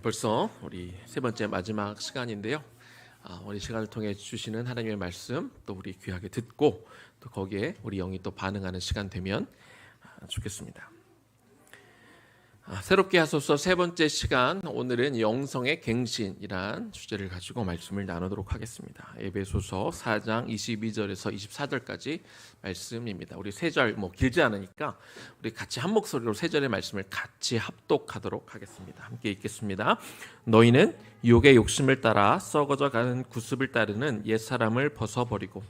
벌써 우리 세 번째 마지막 시간인데요. 우리 시간을 통해 주시는 하나님의 말씀 또 우리 귀하게 듣고 또 거기에 우리 영이 또 반응하는 시간 되면 좋겠습니다. 새롭게 하소서 세 번째 시간, 오늘은 영성의 갱신이란 주제를 가지고 말씀을 나누도록 하겠습니다. 에베소서 4장 22절에서 24절까지 말씀입니다. 우리 세 절 길지 않으니까 우리 같이 한 목소리로 세 절의 말씀을 같이 합독하도록 하겠습니다. 함께 읽겠습니다. 너희는 육의 욕심을 따라 썩어져 가는 구습을 따르는 옛사람을 벗어버리고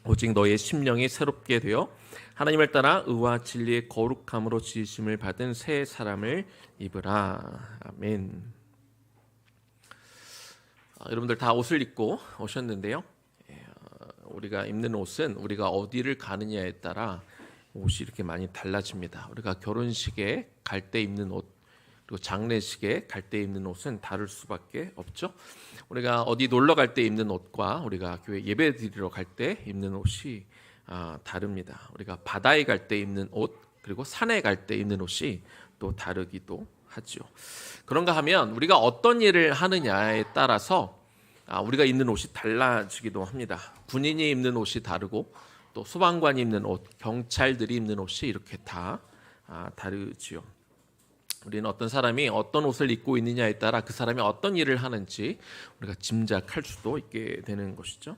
오직 너의 심령이 새롭게 되어 하나님을 따라 의와 진리의 거룩함으로 지으심을 받은 새 사람을 입으라. 아멘. 여러분들 다 옷을 입고 오셨는데요. 우리가 입는 옷은 우리가 어디를 가느냐에 따라 옷이 이렇게 많이 달라집니다. 우리가 결혼식에 갈 때 입는 옷, 그리고 장례식에 갈 때 입는 옷은 다를 수밖에 없죠. 우리가 어디 놀러 갈 때 입는 옷과 우리가 교회 예배 드리러 갈 때 입는 옷이 다릅니다. 우리가 바다에 갈 때 입는 옷, 그리고 산에 갈 때 입는 옷이 또 다르기도 하죠. 그런가 하면 우리가 어떤 일을 하느냐에 따라서 우리가 입는 옷이 달라지기도 합니다. 군인이 입는 옷이 다르고 또 소방관이 입는 옷, 경찰들이 입는 옷이 이렇게 다 다르지요. 우리는 어떤 사람이 어떤 옷을 입고 있느냐에 따라 그 사람이 어떤 일을 하는지 우리가 짐작할 수도 있게 되는 것이죠.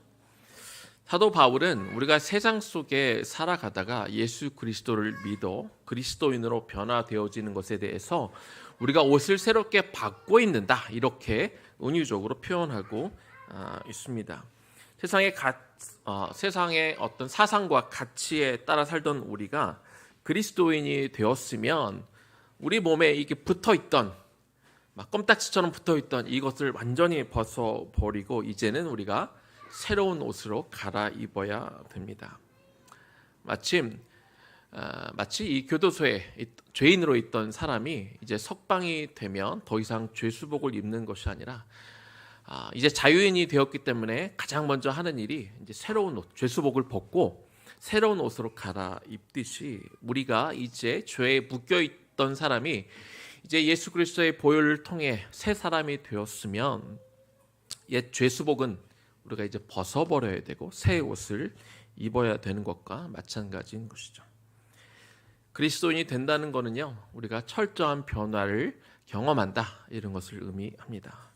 사도 바울은 우리가 세상 속에 살아가다가 예수 그리스도를 믿어 그리스도인으로 변화되어지는 것에 대해서 우리가 옷을 새롭게 바꿔 입는다, 이렇게 은유적으로 표현하고 있습니다. 세상의 어떤 사상과 가치에 따라 살던 우리가 그리스도인이 되었으면 우리 몸에 이게 붙어있던, 막 껌딱지처럼 붙어있던 이것을 완전히 벗어버리고 이제는 우리가 새로운 옷으로 갈아입어야 됩니다. 마치 이 교도소에 죄인으로 있던 사람이 이제 석방이 되면 더 이상 죄수복을 입는 것이 아니라 이제 자유인이 되었기 때문에 가장 먼저 하는 일이 이제 새로운 옷, 죄수복을 벗고 새로운 옷으로 갈아입듯이 우리가 이제 죄에 묶여있던 사람이 이제 예수 그리스도의 보혈을 통해 새 사람이 되었으면 옛 죄수복은 우리가 이제 벗어버려야 되고 새 옷을 입어야 되는 것과 마찬가지인 것이죠. 그리스도인이 된다는 것은요, 우리가 철저한 변화를 경험한다, 이런 것을 의미합니다.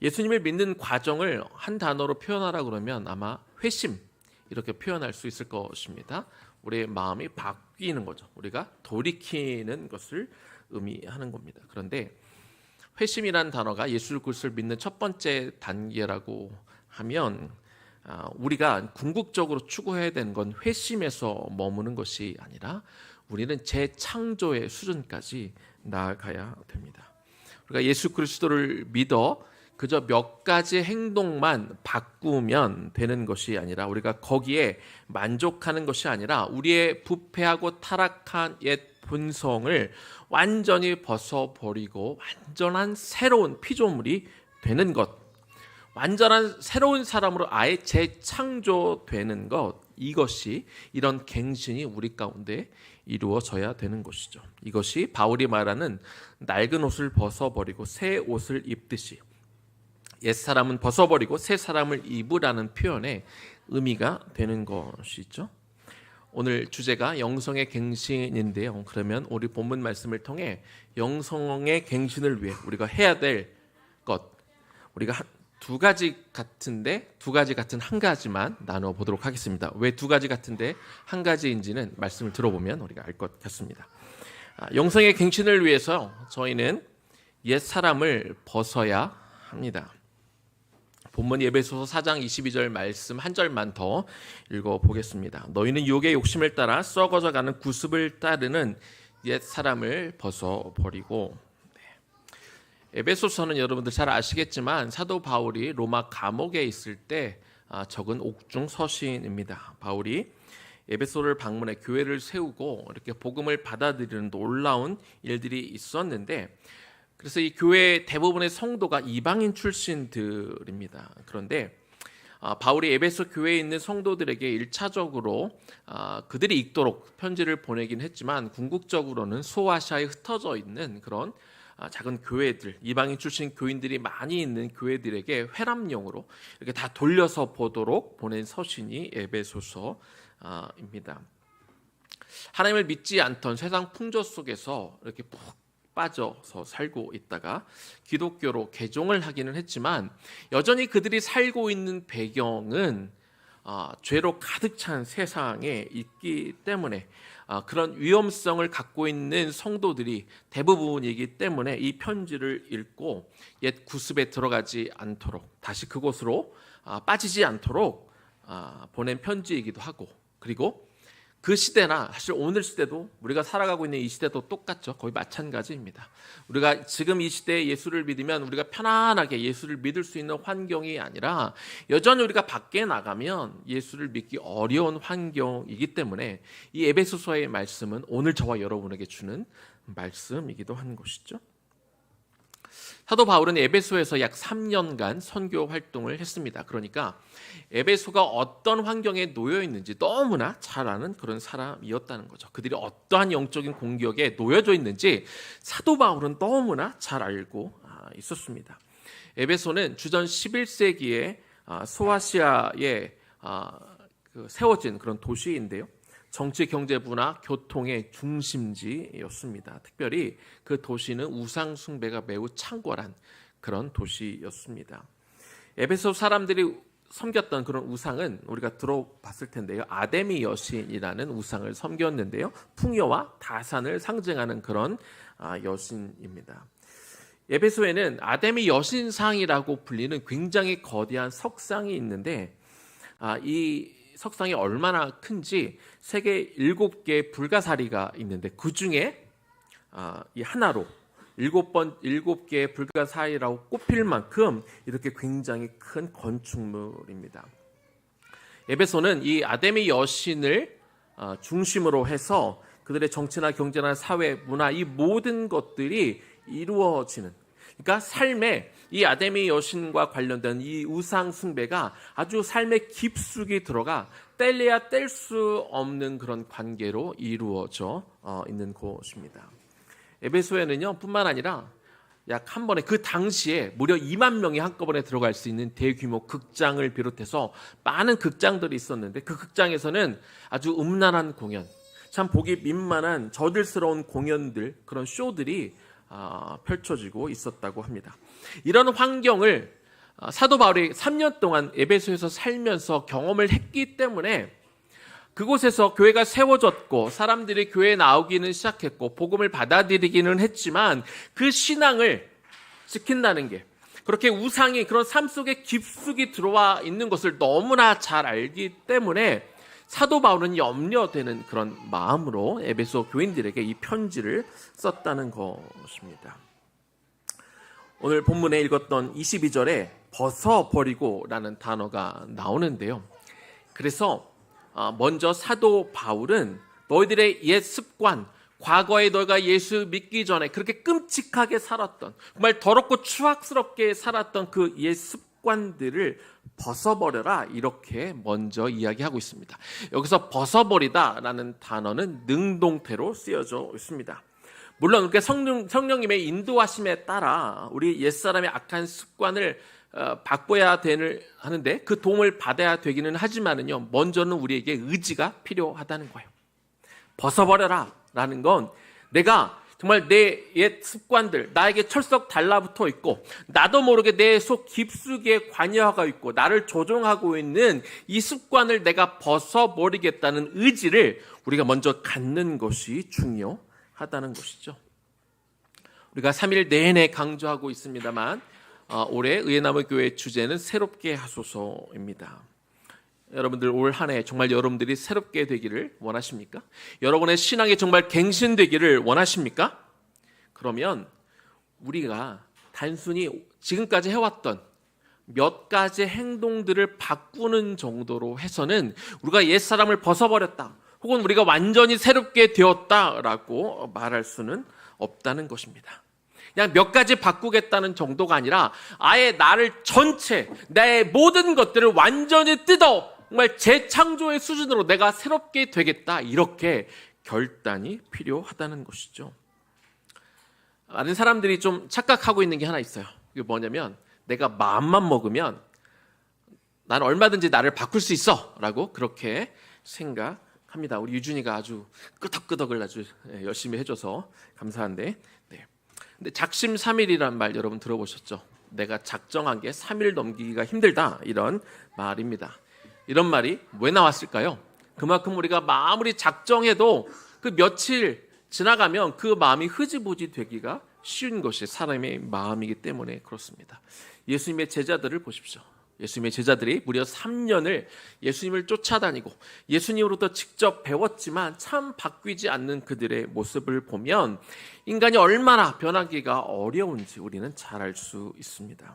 예수님을 믿는 과정을 한 단어로 표현하라 그러면 아마 회심, 이렇게 표현할 수 있을 것입니다. 우리의 마음이 바뀌는 거죠. 우리가 돌이키는 것을 의미하는 겁니다. 그런데 회심이라는 단어가 예수 그리스도를 믿는 첫 번째 단계라고 하면 우리가 궁극적으로 추구해야 되는 건 회심에서 머무는 것이 아니라 우리는 재창조의 수준까지 나아가야 됩니다. 우리가 예수 그리스도를 믿어 그저 몇 가지 행동만 바꾸면 되는 것이 아니라, 우리가 거기에 만족하는 것이 아니라 우리의 부패하고 타락한 옛 본성을 완전히 벗어버리고 완전한 새로운 피조물이 되는 것, 완전한 새로운 사람으로 아예 재창조되는 것, 이것이, 이런 갱신이 우리 가운데 이루어져야 되는 것이죠. 이것이 바울이 말하는 낡은 옷을 벗어버리고 새 옷을 입듯이 옛사람은 벗어버리고 새 사람을 입으라는 표현의 의미가 되는 것이죠. 오늘 주제가 영성의 갱신인데요. 그러면 우리 본문 말씀을 통해 영성의 갱신을 위해 우리가 해야 될 것, 우리가 두 가지 같은데 두 가지 같은 한 가지만 나누어 보도록 하겠습니다. 왜 두 가지 같은데 한 가지인지는 말씀을 들어보면 우리가 알 것 같습니다. 영성의 갱신을 위해서 저희는 옛 사람을 벗어야 합니다. 본문 에베소서 4장 22절 말씀 한 절만 더 읽어보겠습니다. 너희는 육의 욕심을 따라 썩어져 가는 구습을 따르는 옛 사람을 벗어버리고. 에베소서는 여러분들 잘 아시겠지만 사도 바울이 로마 감옥에 있을 때 적은 옥중 서신입니다. 바울이 에베소를 방문해 교회를 세우고 이렇게 복음을 받아들이는 놀라운 일들이 있었는데, 그래서 이 교회 대부분의 성도가 이방인 출신들입니다. 그런데 바울이 에베소 교회에 있는 성도들에게 1차적으로 그들이 읽도록 편지를 보내긴 했지만 궁극적으로는 소아시아에 흩어져 있는 그런 작은 교회들, 이방인 출신 교인들이 많이 있는 교회들에게 회람용으로 이렇게 다 돌려서 보도록 보낸 서신이 에베소서입니다. 하나님을 믿지 않던 세상 풍조 속에서 이렇게 푹 빠져서 살고 있다가 기독교로 개종을 하기는 했지만 여전히 그들이 살고 있는 배경은 죄로 가득 찬 세상에 있기 때문에 그런 위험성을 갖고 있는 성도들이 대부분이기 때문에 이 편지를 읽고 옛 구습에 들어가지 않도록 다시 그곳으로 빠지지 않도록 보낸 편지이기도 하고, 그리고 그 시대나 사실 오늘 시대도 우리가 살아가고 있는 이 시대도 똑같죠. 거의 마찬가지입니다. 우리가 지금 이 시대에 예수를 믿으면 우리가 편안하게 예수를 믿을 수 있는 환경이 아니라 여전히 우리가 밖에 나가면 예수를 믿기 어려운 환경이기 때문에 이 에베소서의 말씀은 오늘 저와 여러분에게 주는 말씀이기도 한 것이죠. 사도 바울은 에베소에서 약 3년간 선교 활동을 했습니다. 그러니까 에베소가 어떤 환경에 놓여 있는지 너무나 잘 아는 그런 사람이었다는 거죠. 그들이 어떠한 영적인 공격에 놓여져 있는지 사도 바울은 너무나 잘 알고 있었습니다. 에베소는 주전 11세기에 소아시아에 세워진 그런 도시인데요. 정치, 경제, 문화, 교통의 중심지였습니다. 특별히 그 도시는 우상 숭배가 매우 창궐한 그런 도시였습니다. 에베소 사람들이 섬겼던 그런 우상은 우리가 들어봤을 텐데요. 아데미 여신이라는 우상을 섬겼는데요. 풍요와 다산을 상징하는 그런 여신입니다. 에베소에는 아데미 여신상이라고 불리는 굉장히 거대한 석상이 있는데 이 석상이 얼마나 큰지 세계 7개의 불가사리가 있는데 그 중에 이 하나로 7개의 불가사리라고 꼽힐 만큼 이렇게 굉장히 큰 건축물입니다. 에베소는 이 아데미 여신을 중심으로 해서 그들의 정치나 경제나 사회, 문화 이 모든 것들이 이루어지는, 그러니까 삶에 이 아데미 여신과 관련된 이 우상 숭배가 아주 삶의 깊숙이 들어가 뗄래야 뗄 수 없는 그런 관계로 이루어져 있는 곳입니다. 에베소에는요 뿐만 아니라 약 한 번에 그 당시에 무려 2만 명이 한꺼번에 들어갈 수 있는 대규모 극장을 비롯해서 많은 극장들이 있었는데 그 극장에서는 아주 음란한 공연, 참 보기 민망한 저질스러운 공연들, 그런 쇼들이 펼쳐지고 있었다고 합니다. 이런 환경을 사도 바울이 3년 동안 에베소에서 살면서 경험을 했기 때문에 그곳에서 교회가 세워졌고 사람들이 교회에 나오기는 시작했고 복음을 받아들이기는 했지만 그 신앙을 지킨다는 게, 그렇게 우상이 그런 삶 속에 깊숙이 들어와 있는 것을 너무나 잘 알기 때문에 사도 바울은 염려되는 그런 마음으로 에베소 교인들에게 이 편지를 썼다는 것입니다. 오늘 본문에 읽었던 22절에 벗어버리고라는 단어가 나오는데요. 그래서 먼저 사도 바울은 너희들의 옛 습관, 과거에 너희가 예수 믿기 전에 그렇게 끔찍하게 살았던, 정말 더럽고 추악스럽게 살았던 그 옛 습관들을 벗어버려라, 이렇게 먼저 이야기하고 있습니다. 여기서 벗어버리다라는 단어는 능동태로 쓰여져 있습니다. 물론 그렇게 성령님의 인도하심에 따라 우리 옛사람의 악한 습관을 바꿔야 하는데 그 도움을 받아야 되기는 하지만은요, 먼저는 우리에게 의지가 필요하다는 거예요. 벗어버려라 라는 건 내가 정말 내 옛 습관들, 나에게 철썩 달라붙어 있고 나도 모르게 내 속 깊숙이에 관여하고 있고 나를 조종하고 있는 이 습관을 내가 벗어버리겠다는 의지를 우리가 먼저 갖는 것이 중요하다는 것이죠. 우리가 3일 내내 강조하고 있습니다만 올해 의예나무 교회 주제는 새롭게 하소서입니다. 여러분들 올 한 해 정말 여러분들이 새롭게 되기를 원하십니까? 여러분의 신앙이 정말 갱신되기를 원하십니까? 그러면 우리가 단순히 지금까지 해왔던 몇 가지 행동들을 바꾸는 정도로 해서는 우리가 옛사람을 벗어버렸다, 혹은 우리가 완전히 새롭게 되었다라고 말할 수는 없다는 것입니다. 그냥 몇 가지 바꾸겠다는 정도가 아니라 아예 나를 전체, 내 모든 것들을 완전히 뜯어 정말 재창조의 수준으로 내가 새롭게 되겠다, 이렇게 결단이 필요하다는 것이죠. 많은 사람들이 좀 착각하고 있는 게 하나 있어요. 이게 뭐냐면 내가 마음만 먹으면 나는 얼마든지 나를 바꿀 수 있어 라고 그렇게 생각합니다. 우리 유준이가 아주 끄덕끄덕을 아주 열심히 해줘서 감사한데, 근데 작심삼일이란 말 여러분 들어보셨죠? 내가 작정한 게 3일 넘기기가 힘들다, 이런 말입니다. 이런 말이 왜 나왔을까요? 그만큼 우리가 아무리 작정해도 그 며칠 지나가면 그 마음이 흐지부지 되기가 쉬운 것이 사람의 마음이기 때문에 그렇습니다. 예수님의 제자들을 보십시오. 예수님의 제자들이 무려 3년을 예수님을 쫓아다니고 예수님으로부터 직접 배웠지만 참 바뀌지 않는 그들의 모습을 보면 인간이 얼마나 변하기가 어려운지 우리는 잘 알 수 있습니다.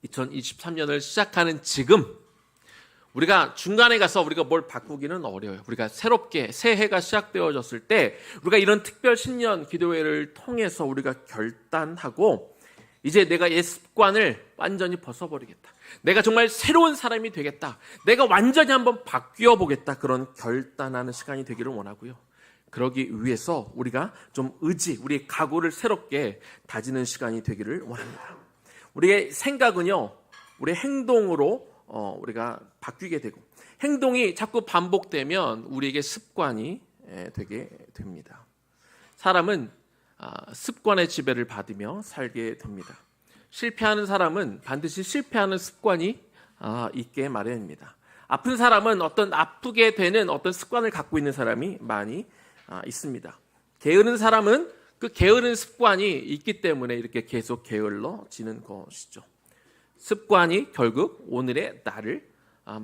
2023년을 시작하는 지금 우리가 중간에 가서 우리가 뭘 바꾸기는 어려워요. 우리가 새롭게 새해가 시작되어졌을 때 우리가 이런 특별 신년 기도회를 통해서 우리가 결단하고 이제 내가 옛 습관을 완전히 벗어버리겠다. 내가 정말 새로운 사람이 되겠다. 내가 완전히 한번 바뀌어 보겠다. 그런 결단하는 시간이 되기를 원하고요. 그러기 위해서 우리가 좀 우리의 각오를 새롭게 다지는 시간이 되기를 원합니다. 우리의 생각은요, 우리의 행동으로 우리가 바뀌게 되고 행동이 자꾸 반복되면 우리에게 습관이 되게 됩니다. 사람은 습관의 지배를 받으며 살게 됩니다. 실패하는 사람은 반드시 실패하는 습관이 있게 마련입니다. 아픈 사람은 어떤 아프게 되는 어떤 습관을 갖고 있는 사람이 많이 있습니다. 게으른 사람은 그 게으른 습관이 있기 때문에 이렇게 계속 게을러지는 것이죠. 습관이 결국 오늘의 나를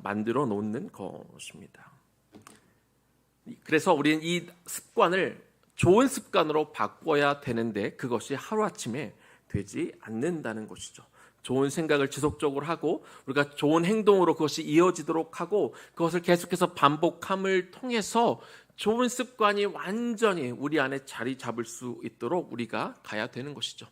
만들어 놓는 것입니다. 그래서 우리는 이 습관을 좋은 습관으로 바꿔야 되는데 그것이 하루아침에 되지 않는다는 것이죠. 좋은 생각을 지속적으로 하고 우리가 좋은 행동으로 그것이 이어지도록 하고 그것을 계속해서 반복함을 통해서 좋은 습관이 완전히 우리 안에 자리 잡을 수 있도록 우리가 가야 되는 것이죠.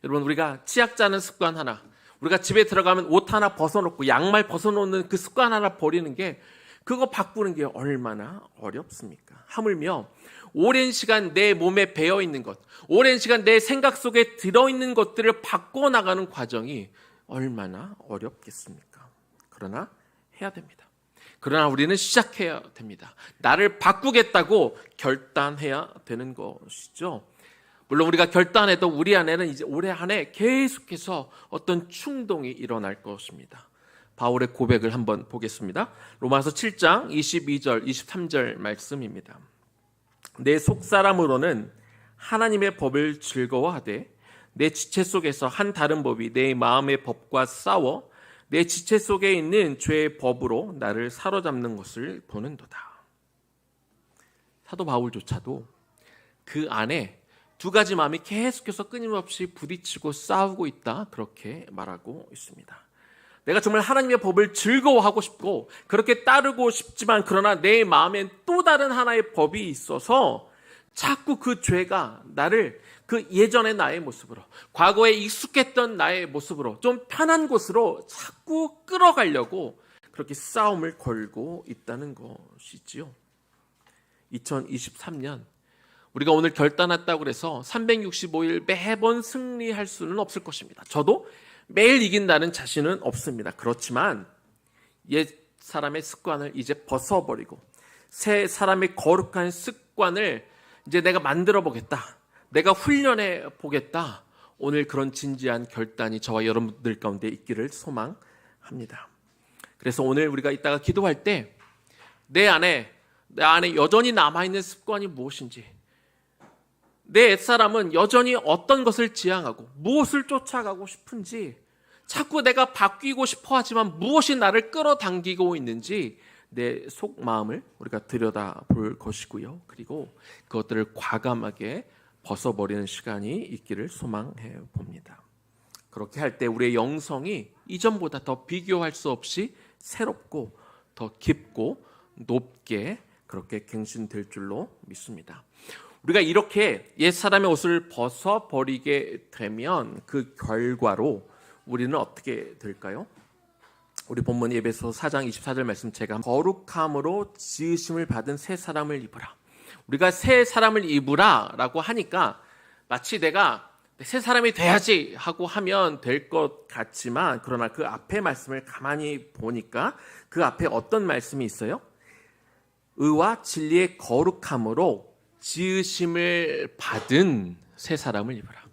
여러분, 우리가 치약 짜는 습관 하나, 우리가 집에 들어가면 옷 하나 벗어놓고 양말 벗어놓는 그 습관 하나 버리는 게, 그거 바꾸는 게 얼마나 어렵습니까? 하물며 오랜 시간 내 몸에 배어있는 것, 오랜 시간 내 생각 속에 들어있는 것들을 바꿔나가는 과정이 얼마나 어렵겠습니까? 그러나 해야 됩니다. 그러나 우리는 시작해야 됩니다. 나를 바꾸겠다고 결단해야 되는 것이죠. 물론 우리가 결단해도 우리 안에는 이제 올해 한 해 계속해서 어떤 충동이 일어날 것입니다. 바울의 고백을 한번 보겠습니다. 로마서 7장 22절 23절 말씀입니다. 내 속사람으로는 하나님의 법을 즐거워하되 내 지체 속에서 한 다른 법이 내 마음의 법과 싸워 내 지체 속에 있는 죄의 법으로 나를 사로잡는 것을 보는도다. 사도 바울조차도 그 안에 두 가지 마음이 계속해서 끊임없이 부딪히고 싸우고 있다, 그렇게 말하고 있습니다. 내가 정말 하나님의 법을 즐거워하고 싶고 그렇게 따르고 싶지만 그러나 내 마음엔 또 다른 하나의 법이 있어서 자꾸 그 죄가 나를 그 예전의 나의 모습으로, 과거에 익숙했던 나의 모습으로 좀 편한 곳으로 자꾸 끌어가려고 그렇게 싸움을 걸고 있다는 것이지요. 2023년 우리가 오늘 결단했다고 해서 365일 매번 승리할 수는 없을 것입니다. 저도 매일 이긴다는 자신은 없습니다. 그렇지만 옛 사람의 습관을 이제 벗어버리고 새 사람의 거룩한 습관을 이제 내가 만들어 보겠다, 내가 훈련해 보겠다, 오늘 그런 진지한 결단이 저와 여러분들 가운데 있기를 소망합니다. 그래서 오늘 우리가 이따가 기도할 때 내 안에 여전히 남아있는 습관이 무엇인지, 내 옛사람은 여전히 어떤 것을 지향하고 무엇을 쫓아가고 싶은지, 자꾸 내가 바뀌고 싶어 하지만 무엇이 나를 끌어당기고 있는지 내 속마음을 우리가 들여다볼 것이고요. 그리고 그것들을 과감하게 벗어버리는 시간이 있기를 소망해 봅니다. 그렇게 할 때 우리의 영성이 이전보다 더 비교할 수 없이 새롭고 더 깊고 높게 그렇게 갱신될 줄로 믿습니다. 우리가 이렇게 옛사람의 옷을 벗어버리게 되면 그 결과로 우리는 어떻게 될까요? 우리 본문 에베소 4장 24절 말씀, 제가 거룩함으로 지으심을 받은 새 사람을 입으라. 우리가 새 사람을 입으라 라고 하니까 마치 내가 새 사람이 돼야지 하고 하면 될 것 같지만, 그러나 그 앞에 말씀을 가만히 보니까 그 앞에 어떤 말씀이 있어요? 의와 진리의 거룩함으로 지으심을 받은 새 사람을 입으라.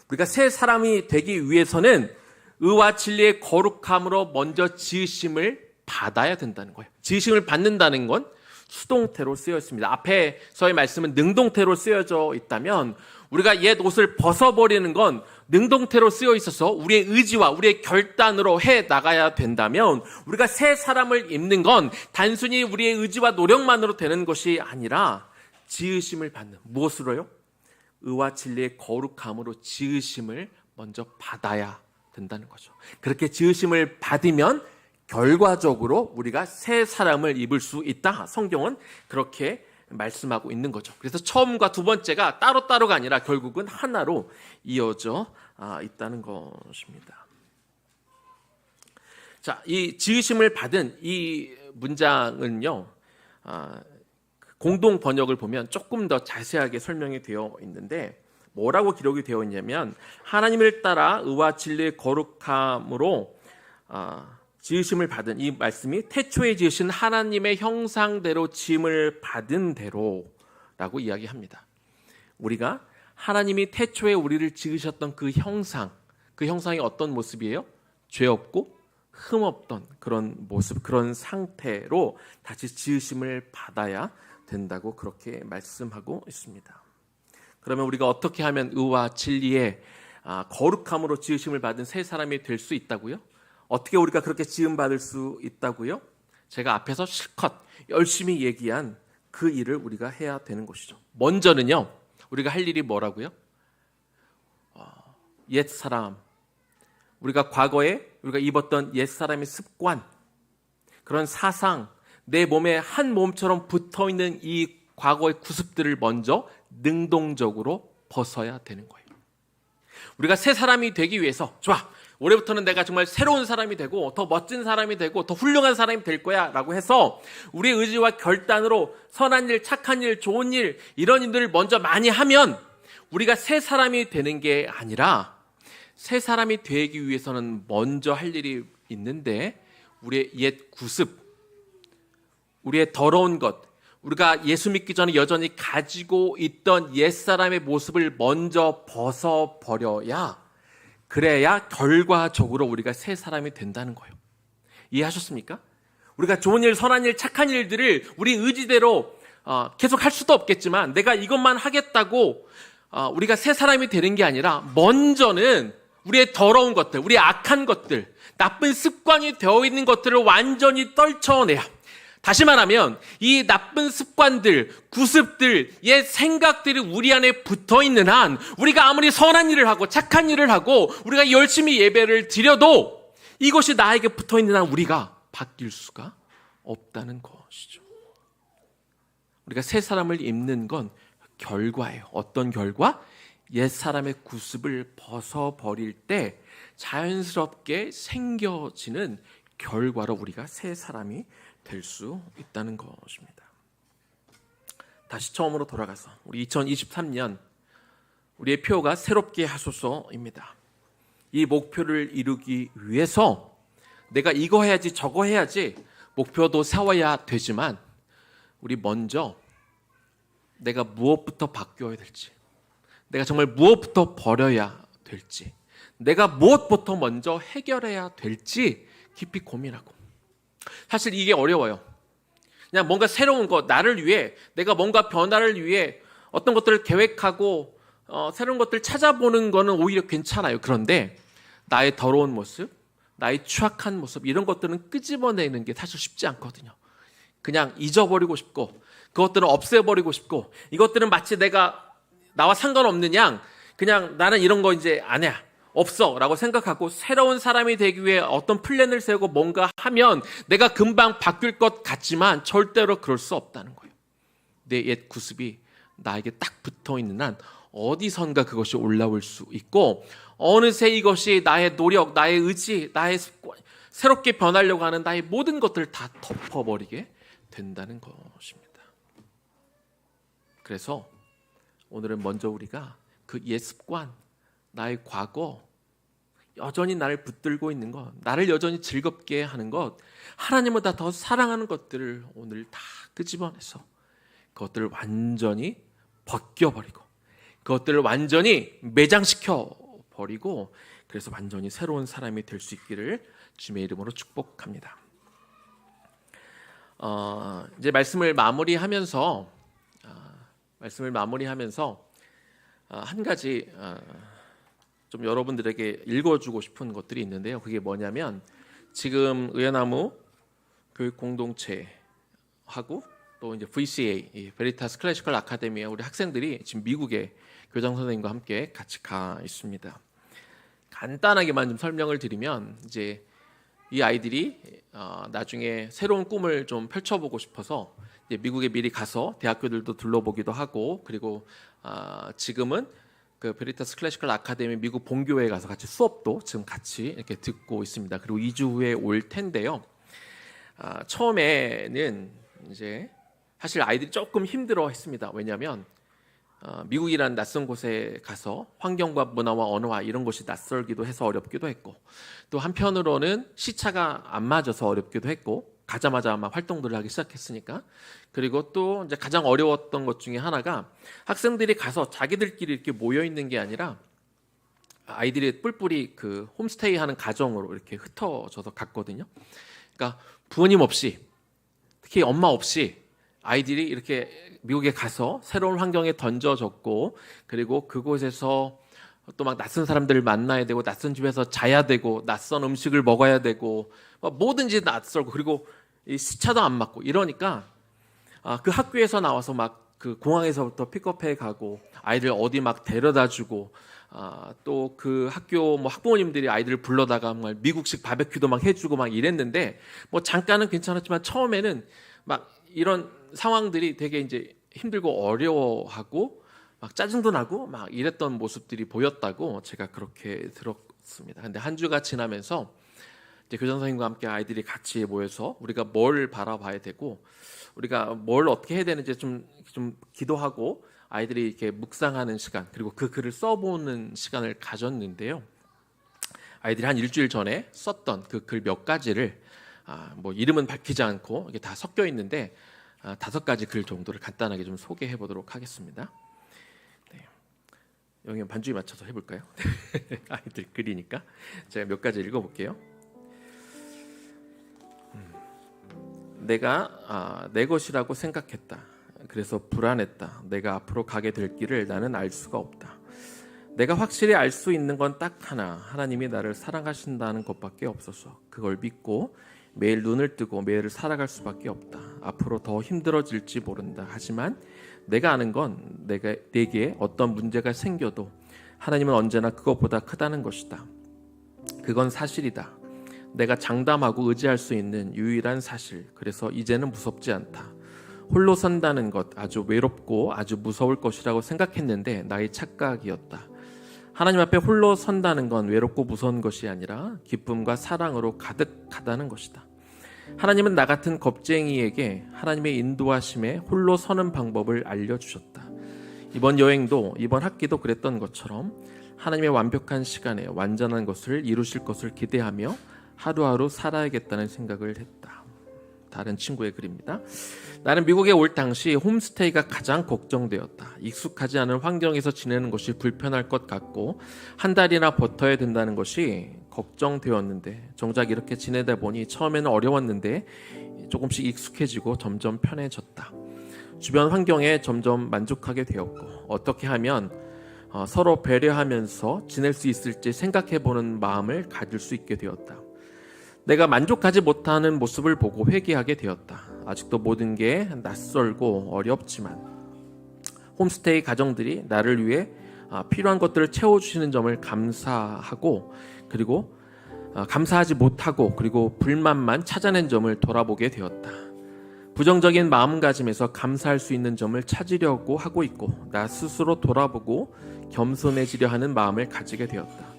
우리가 새 사람이 되기 위해서는 의와 진리의 거룩함으로 먼저 지으심을 받아야 된다는 거예요. 지으심을 받는다는 건 수동태로 쓰여 있습니다. 앞에서의 말씀은 능동태로 쓰여져 있다면, 우리가 옛 옷을 벗어버리는 건 능동태로 쓰여 있어서 우리의 의지와 우리의 결단으로 해 나가야 된다면, 우리가 새 사람을 입는 건 단순히 우리의 의지와 노력만으로 되는 것이 아니라 지으심을 받는, 무엇으로요? 의와 진리의 거룩함으로 지으심을 먼저 받아야 된다는 거죠. 그렇게 지으심을 받으면 결과적으로 우리가 새 사람을 입을 수 있다. 성경은 그렇게 말씀하고 있는 거죠. 그래서 처음과 두 번째가 따로따로가 아니라 결국은 하나로 이어져 있다는 것입니다. 자, 이 지으심을 받은 이 문장은요, 공동 번역을 보면 조금 더 자세하게 설명이 되어 있는데, 뭐라고 기록이 되어 있냐면, 하나님을 따라 의와 진리의 거룩함으로 지으심을 받은, 이 말씀이 태초에 지으신 하나님의 형상대로 지음을 받은 대로라고 이야기합니다. 우리가 하나님이 태초에 우리를 지으셨던 그 형상이 어떤 모습이에요? 죄 없고 흠 없던 그런 모습, 그런 상태로 다시 지으심을 받아야 된다고 그렇게 말씀하고 있습니다. 그러면 우리가 어떻게 하면 의와 진리의 거룩함으로 지으심을 받은 새 사람이 될 수 있다고요? 어떻게 우리가 그렇게 지음받을 수 있다고요? 제가 앞에서 실컷 열심히 얘기한 그 일을 우리가 해야 되는 것이죠. 먼저는요, 우리가 할 일이 뭐라고요? 옛사람, 우리가 과거에 우리가 입었던 옛사람의 습관, 그런 사상, 내 몸에 한 몸처럼 붙어있는 이 과거의 구습들을 먼저 능동적으로 벗어야 되는 거예요. 우리가 새 사람이 되기 위해서, 좋아, 올해부터는 내가 정말 새로운 사람이 되고 더 멋진 사람이 되고 더 훌륭한 사람이 될 거야 라고 해서 우리의 의지와 결단으로 선한 일, 착한 일, 좋은 일, 이런 일들을 먼저 많이 하면 우리가 새 사람이 되는 게 아니라, 새 사람이 되기 위해서는 먼저 할 일이 있는데, 우리의 옛 구습, 우리의 더러운 것, 우리가 예수 믿기 전에 여전히 가지고 있던 옛사람의 모습을 먼저 벗어버려야, 그래야 결과적으로 우리가 새 사람이 된다는 거예요. 이해하셨습니까? 우리가 좋은 일, 선한 일, 착한 일들을 우리 의지대로 계속 할 수도 없겠지만, 내가 이것만 하겠다고 우리가 새 사람이 되는 게 아니라, 먼저는 우리의 더러운 것들, 우리의 악한 것들, 나쁜 습관이 되어 있는 것들을 완전히 떨쳐내야, 다시 말하면 이 나쁜 습관들, 구습들, 옛 생각들이 우리 안에 붙어있는 한, 우리가 아무리 선한 일을 하고 착한 일을 하고 우리가 열심히 예배를 드려도 이것이 나에게 붙어있는 한 우리가 바뀔 수가 없다는 것이죠. 우리가 새 사람을 입는 건 결과예요. 어떤 결과? 옛사람의 구습을 벗어버릴 때 자연스럽게 생겨지는 결과로 우리가 새 사람이 될 수 있다는 것입니다. 다시 처음으로 돌아가서 우리 2023년 우리의 표가 새롭게 하소서입니다. 이 목표를 이루기 위해서 내가 이거 해야지 저거 해야지 목표도 세워야 되지만, 우리 먼저 내가 무엇부터 바뀌어야 될지, 내가 정말 무엇부터 버려야 될지, 내가 무엇부터 먼저 해결해야 될지 깊이 고민하고, 사실 이게 어려워요. 그냥 뭔가 새로운 것, 나를 위해, 내가 뭔가 변화를 위해 어떤 것들을 계획하고 새로운 것들을 찾아보는 거는 오히려 괜찮아요. 그런데 나의 더러운 모습, 나의 추악한 모습, 이런 것들은 끄집어내는 게 사실 쉽지 않거든요. 그냥 잊어버리고 싶고, 그것들은 없애버리고 싶고, 이것들은 마치 나와 상관없는 양, 그냥 나는 이런 거 이제 안 해, 없어 라고 생각하고, 새로운 사람이 되기 위해 어떤 플랜을 세우고 뭔가 하면 내가 금방 바뀔 것 같지만 절대로 그럴 수 없다는 거예요. 내 옛 구습이 나에게 딱 붙어 있는 한 어디선가 그것이 올라올 수 있고, 어느새 이것이 나의 노력, 나의 의지, 나의 습관, 새롭게 변하려고 하는 나의 모든 것들을 다 덮어버리게 된다는 것입니다. 그래서 오늘은 먼저 우리가 그 옛 습관, 나의 과거, 여전히 나를 붙들고 있는 것, 나를 여전히 즐겁게 하는 것, 하나님보다 더 사랑하는 것들을 오늘 다 끄집어내서 그것들을 완전히 벗겨버리고, 그것들을 완전히 매장시켜 버리고, 그래서 완전히 새로운 사람이 될 수 있기를 주님의 이름으로 축복합니다. 이제 말씀을 마무리하면서 한 가지 좀 여러분들에게 읽어주고 싶은 것들이 있는데요. 그게 뭐냐면, 지금 의연나무 교육 공동체하고 또 이제 VCA, 베리타스 클래시컬 아카데미의 우리 학생들이 지금 미국에 교장 선생님과 함께 같이 가 있습니다. 간단하게만 좀 설명을 드리면, 이제 이 아이들이 나중에 새로운 꿈을 좀 펼쳐보고 싶어서 이제 미국에 미리 가서 대학교들도 둘러보기도 하고, 그리고 지금은 그 베리타스 클래시컬 아카데미 미국 본교회에 가서 같이 수업도 지금 같이 이렇게 듣고 있습니다. 그리고 2주 후에 올 텐데요. 처음에는 이제 사실 아이들이 조금 힘들어했습니다. 왜냐하면 미국이라는 낯선 곳에 가서 환경과 문화와 언어와 이런 것이 낯설기도 해서 어렵기도 했고, 또 한편으로는 시차가 안 맞아서 어렵기도 했고, 가자마자 막 활동들을 하기 시작했으니까. 그리고 또 이제 가장 어려웠던 것 중에 하나가, 학생들이 가서 자기들끼리 이렇게 모여 있는 게 아니라 아이들이 뿔뿔이 그 홈스테이 하는 가정으로 이렇게 흩어져서 갔거든요. 그러니까 부모님 없이, 특히 엄마 없이 아이들이 이렇게 미국에 가서 새로운 환경에 던져졌고, 그리고 그곳에서 또 막 낯선 사람들을 만나야 되고, 낯선 집에서 자야 되고, 낯선 음식을 먹어야 되고, 뭐든지 낯설고, 그리고 이 시차도 안 맞고 이러니까 그 학교에서 나와서 막 그 공항에서부터 픽업해 가고, 아이들 어디 막 데려다 주고, 또 그 학교 뭐 학부모님들이 아이들을 불러다가 막 미국식 바베큐도 막 해주고 막 이랬는데, 뭐 잠깐은 괜찮았지만 처음에는 막 이런 상황들이 되게 이제 힘들고 어려워하고 막 짜증도 나고 막 이랬던 모습들이 보였다고 제가 그렇게 들었습니다. 근데 한 주가 지나면서 이제 교장 선생님과 함께 아이들이 같이 모여서 우리가 뭘 바라봐야 되고, 우리가 뭘 어떻게 해야 되는지 좀 기도하고, 아이들이 이렇게 묵상하는 시간, 그리고 그 글을 써보는 시간을 가졌는데요. 아이들이 한 일주일 전에 썼던 그 글 몇 가지를 뭐 이름은 밝히지 않고 이게 다 섞여 있는데 5가지 글 정도를 간단하게 좀 소개해 보도록 하겠습니다. 네. 여기 반주에 맞춰서 해볼까요? 아이들 글이니까 제가 몇 가지 읽어볼게요. 내가 내 것이라고 생각했다. 그래서 불안했다. 내가 앞으로 가게 될 길을 나는 알 수가 없다. 내가 확실히 알 수 있는 건 딱 하나, 하나님이 나를 사랑하신다는 것밖에 없어서 그걸 믿고 매일 눈을 뜨고 매일을 살아갈 수밖에 없다. 앞으로 더 힘들어질지 모른다. 하지만 내가 아는 건 내게 어떤 문제가 생겨도 하나님은 언제나 그것보다 크다는 것이다. 그건 사실이다. 내가 장담하고 의지할 수 있는 유일한 사실. 그래서 이제는 무섭지 않다. 홀로 선다는 것 아주 외롭고 아주 무서울 것이라고 생각했는데 나의 착각이었다. 하나님 앞에 홀로 선다는 건 외롭고 무서운 것이 아니라 기쁨과 사랑으로 가득하다는 것이다. 하나님은 나 같은 겁쟁이에게 하나님의 인도하심에 홀로 서는 방법을 알려주셨다. 이번 여행도 이번 학기도 그랬던 것처럼 하나님의 완벽한 시간에 완전한 것을 이루실 것을 기대하며 하루하루 살아야겠다는 생각을 했다. 다른 친구의 글입니다. 나는 미국에 올 당시 홈스테이가 가장 걱정되었다. 익숙하지 않은 환경에서 지내는 것이 불편할 것 같고 한 달이나 버텨야 된다는 것이 걱정되었는데, 정작 이렇게 지내다 보니 처음에는 어려웠는데 조금씩 익숙해지고 점점 편해졌다. 주변 환경에 점점 만족하게 되었고, 어떻게 하면 서로 배려하면서 지낼 수 있을지 생각해보는 마음을 가질 수 있게 되었다. 내가 만족하지 못하는 모습을 보고 회개하게 되었다. 아직도 모든 게 낯설고 어렵지만 홈스테이 가정들이 나를 위해 필요한 것들을 채워주시는 점을 감사하고, 그리고 감사하지 못하고 그리고 불만만 찾아낸 점을 돌아보게 되었다. 부정적인 마음가짐에서 감사할 수 있는 점을 찾으려고 하고 있고 나 스스로 돌아보고 겸손해지려 하는 마음을 가지게 되었다.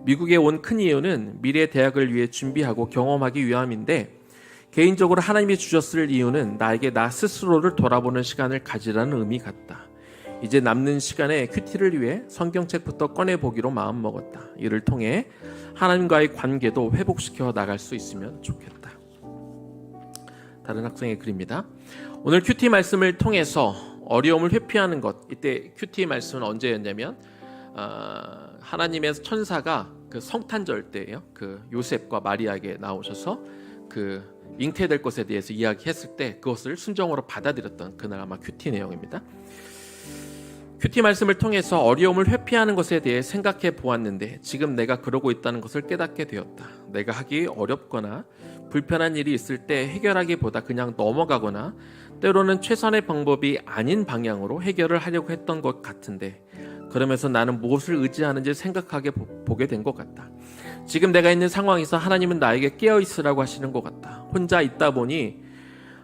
미국에 온 큰 이유는 미래 대학을 위해 준비하고 경험하기 위함인데 개인적으로 하나님이 주셨을 이유는 나에게 나 스스로를 돌아보는 시간을 가지라는 의미 같다. 이제 남는 시간에 큐티를 위해 성경책부터 꺼내보기로 마음먹었다. 이를 통해 하나님과의 관계도 회복시켜 나갈 수 있으면 좋겠다. 다른 학생의 글입니다. 오늘 큐티 말씀을 통해서 어려움을 회피하는 것, 이때 큐티 말씀은 언제였냐면 하나님의 천사가 그 성탄절 때예요. 그 요셉과 마리아에게 나오셔서 그 잉태될 것에 대해서 이야기했을 때 그것을 순종으로 받아들였던 그날 아마 큐티 내용입니다. 큐티 말씀을 통해서 어려움을 회피하는 것에 대해 생각해 보았는데 지금 내가 그러고 있다는 것을 깨닫게 되었다. 내가 하기 어렵거나 불편한 일이 있을 때 해결하기보다 그냥 넘어가거나 때로는 최선의 방법이 아닌 방향으로 해결을 하려고 했던 것 같은데 그러면서 나는 무엇을 의지하는지 생각하게 보게 된 것 같다. 지금 내가 있는 상황에서 하나님은 나에게 깨어있으라고 하시는 것 같다. 혼자 있다 보니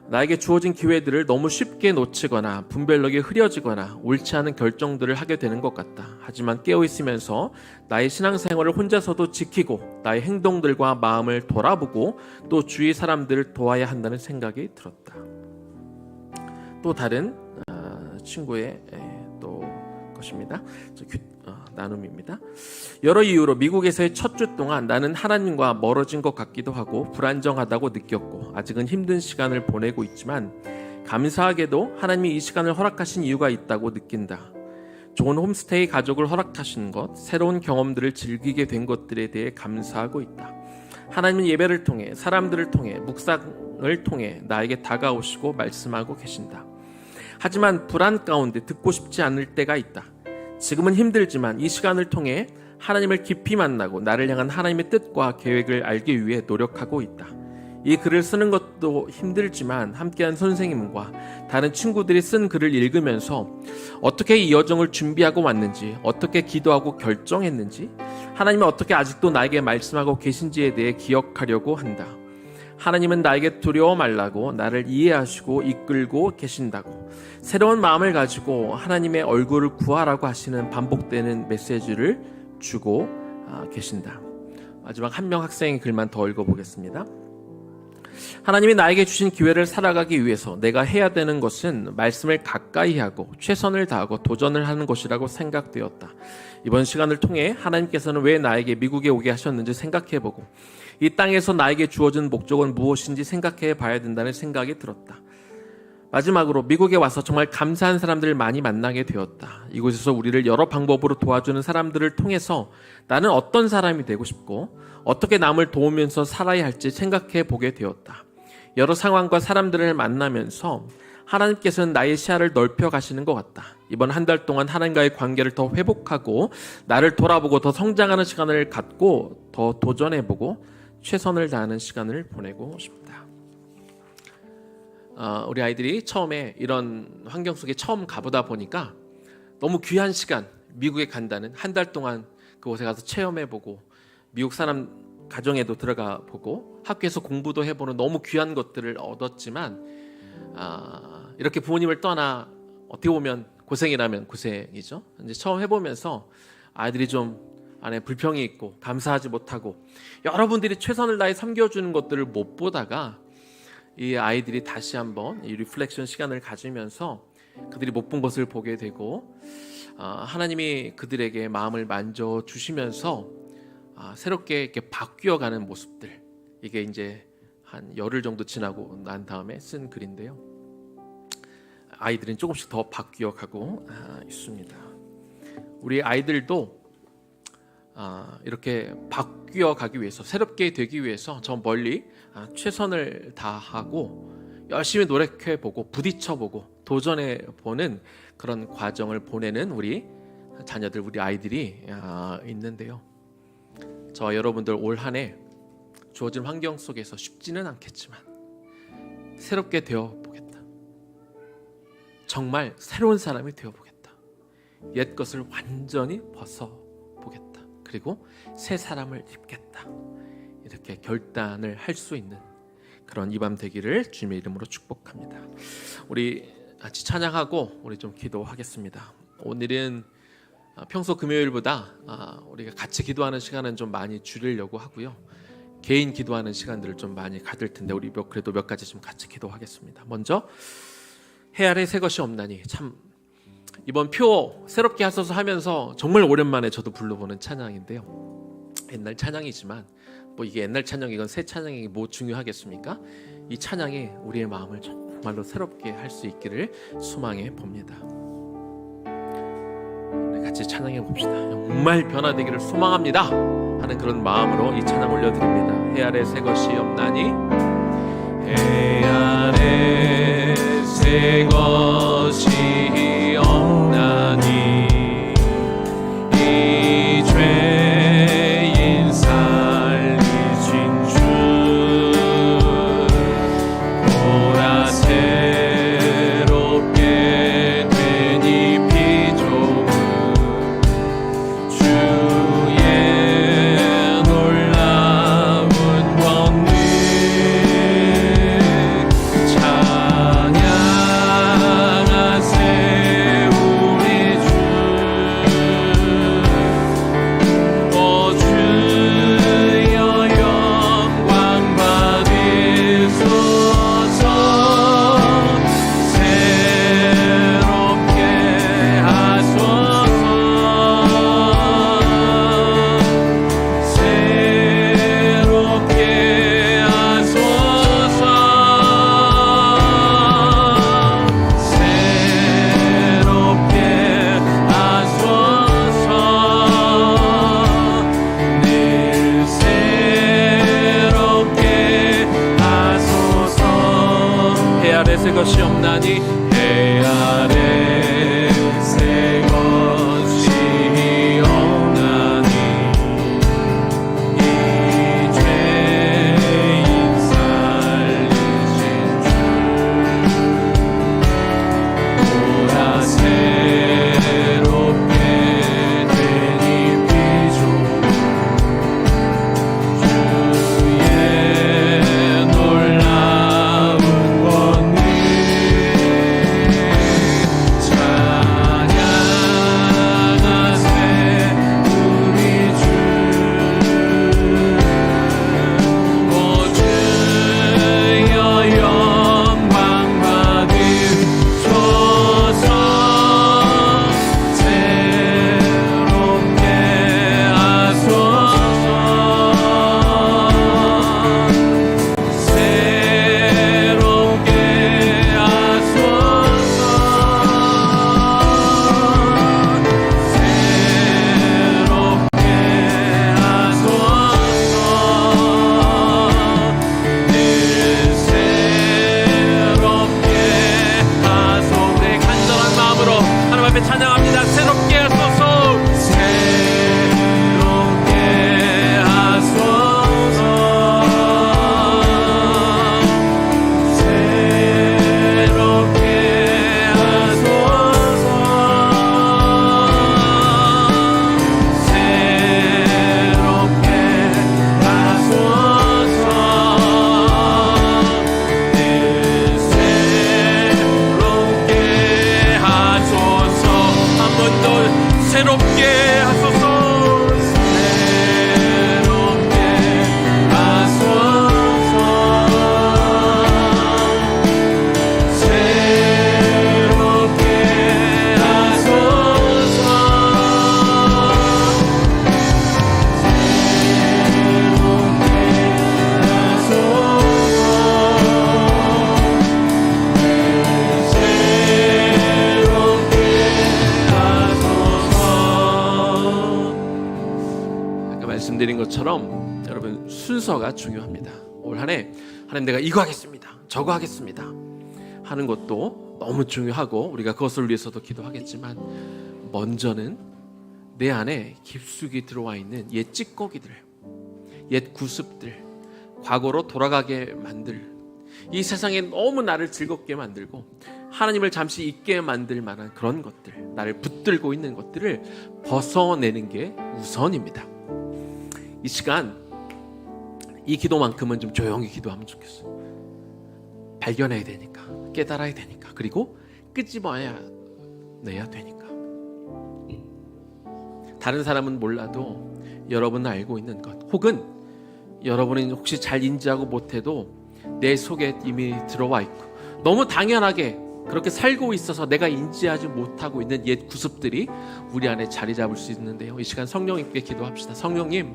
나에게 주어진 기회들을 너무 쉽게 놓치거나 분별력이 흐려지거나 옳지 않은 결정들을 하게 되는 것 같다. 하지만 깨어있으면서 나의 신앙생활을 혼자서도 지키고 나의 행동들과 마음을 돌아보고 또 주위 사람들을 도와야 한다는 생각이 들었다. 또 다른 친구의 또 것입니다. 나눔입니다. 여러 이유로 미국에서의 첫 주 동안 나는 하나님과 멀어진 것 같기도 하고 불안정하다고 느꼈고 아직은 힘든 시간을 보내고 있지만 감사하게도 하나님이 이 시간을 허락하신 이유가 있다고 느낀다. 좋은 홈스테이 가족을 허락하신 것, 새로운 경험들을 즐기게 된 것들에 대해 감사하고 있다. 하나님은 예배를 통해 사람들을 통해 묵상을 통해 나에게 다가오시고 말씀하고 계신다. 하지만 불안 가운데 듣고 싶지 않을 때가 있다. 지금은 힘들지만 이 시간을 통해 하나님을 깊이 만나고 나를 향한 하나님의 뜻과 계획을 알기 위해 노력하고 있다. 이 글을 쓰는 것도 힘들지만 함께한 선생님과 다른 친구들이 쓴 글을 읽으면서 어떻게 이 여정을 준비하고 왔는지, 어떻게 기도하고 결정했는지, 하나님은 어떻게 아직도 나에게 말씀하고 계신지에 대해 기억하려고 한다. 하나님은 나에게 두려워 말라고 나를 이해하시고 이끌고 계신다고 새로운 마음을 가지고 하나님의 얼굴을 구하라고 하시는 반복되는 메시지를 주고 계신다. 마지막 한 명 학생의 글만 더 읽어보겠습니다. 하나님이 나에게 주신 기회를 살아가기 위해서 내가 해야 되는 것은 말씀을 가까이 하고 최선을 다하고 도전을 하는 것이라고 생각되었다. 이번 시간을 통해 하나님께서는 왜 나에게 미국에 오게 하셨는지 생각해보고 이 땅에서 나에게 주어진 목적은 무엇인지 생각해 봐야 된다는 생각이 들었다. 마지막으로 미국에 와서 정말 감사한 사람들을 많이 만나게 되었다. 이곳에서 우리를 여러 방법으로 도와주는 사람들을 통해서 나는 어떤 사람이 되고 싶고 어떻게 남을 도우면서 살아야 할지 생각해 보게 되었다. 여러 상황과 사람들을 만나면서 하나님께서는 나의 시야를 넓혀 가시는 것 같다. 이번 한 달 동안 하나님과의 관계를 더 회복하고 나를 돌아보고 더 성장하는 시간을 갖고 더 도전해보고 최선을 다하는 시간을 보내고 싶다. 우리 아이들이 처음에 이런 환경 속에 처음 가보다 보니까 너무 귀한 시간, 미국에 간다는 한 달 동안 그곳에 가서 체험해보고 미국 사람 가정에도 들어가 보고 학교에서 공부도 해보는 너무 귀한 것들을 얻었지만 이렇게 부모님을 떠나 어떻게 보면 고생이라면 고생이죠. 이제 처음 해보면서 아이들이 좀 안에 불평이 있고 감사하지 못하고 여러분들이 최선을 다해 섬겨주는 것들을 못 보다가 이 아이들이 다시 한번 이 리플렉션 시간을 가지면서 그들이 못 본 것을 보게 되고 하나님이 그들에게 마음을 만져주시면서 새롭게 이렇게 바뀌어가는 모습들, 이게 이제 한 열흘 정도 지나고 난 다음에 쓴 글인데요. 아이들은 조금씩 더 바뀌어가고 있습니다. 우리 아이들도 이렇게 바뀌어가기 위해서, 새롭게 되기 위해서 저 멀리 최선을 다하고 열심히 노력해보고 부딪혀보고 도전해보는 그런 과정을 보내는 우리 자녀들, 우리 아이들이 있는데요. 저 여러분들 올 한 해 주어진 환경 속에서 쉽지는 않겠지만 새롭게 되어보겠다. 정말 새로운 사람이 되어보겠다. 옛 것을 완전히 벗어보겠다. 그리고 새 사람을 입겠다. 이렇게 결단을 할 수 있는 그런 이 밤 되기를 주님의 이름으로 축복합니다. 우리 같이 찬양하고 우리 좀 기도하겠습니다. 오늘은 평소 금요일보다 우리가 같이 기도하는 시간은 좀 많이 줄이려고 하고요. 개인 기도하는 시간들을 좀 많이 가질 텐데 우리 그래도 몇 가지 좀 같이 기도하겠습니다. 먼저 해 아래 새 것이 없나니, 참 이번 표 새롭게 하소서 하면서 정말 오랜만에 저도 불러보는 찬양인데요. 옛날 찬양이지만 뭐 이게 옛날 찬양 이건 새 찬양이 뭐 중요하겠습니까? 이 찬양이 우리의 마음을 정말로 새롭게 할 수 있기를 소망해 봅니다. 우리 같이 찬양해 봅시다. 정말 변화되기를 소망합니다 하는 그런 마음으로 이 찬양 올려드립니다. 해 아래 새 것이 없나니, 해 아래 새 것이 없나니, 이 죄인 살리신 주 보라 새롭게 된 이 피조물 주의 놀라운 권능 찬양하세 우리 주. 오 주여 영광 받으소서. 새롭게 하소서. 새롭게 하소서. 새롭게 하소서. 늘 새롭게 하소서. 해 아래 새 것이 없나니, 해 아래 새 것이 없나니, 이 죄인 살리신 주 보라 새롭게 된 이 피조물 주의 놀라운 권능 찬양하세 우리 주. 오 주여 영광 받으소서. 새롭게 하소서. 새롭게 하소서. 새롭게 하소서. 늘 새롭게 하소서. 우리의 간절한 마음으로 하나님 앞에 찬양합니다. 새롭게 하소서. 새롭게 하소서. 새롭게 하소서. 새롭게 하소서. 늘 새롭게 하소서. 한 번 더 새롭게 하소서. 새롭게 하소서. 새롭게 하소서. 아까 말씀드린 것처럼 여러분 순서가 중요합니다. 올 한 해 하나님 내가 이거 하겠습니다, 저거 하겠습니다 하는 것도 너무 중요하고 우리가 그것을 위해서도 기도하겠지만 먼저는 내 안에 깊숙이 들어와 있는 옛 찌꺼기들, 옛 구습들, 과거로 돌아가게 만들, 이 세상에 너무 나를 즐겁게 만들고 하나님을 잠시 잊게 만들 만한 그런 것들, 나를 붙들고 있는 것들을 벗어내는 게 우선입니다. 이 시간 이 기도만큼은 좀 조용히 기도하면 좋겠어요. 발견해야 되니까, 깨달아야 되니까, 그리고 끄집어내야 되니까. 다른 사람은 몰라도 여러분은 알고 있는 것, 혹은 여러분은 혹시 잘 인지하고 못해도 내 속에 이미 들어와 있고 너무 당연하게 그렇게 살고 있어서 내가 인지하지 못하고 있는 옛 구습들이 우리 안에 자리 잡을 수 있는데요, 이 시간 성령님께 기도합시다. 성령님,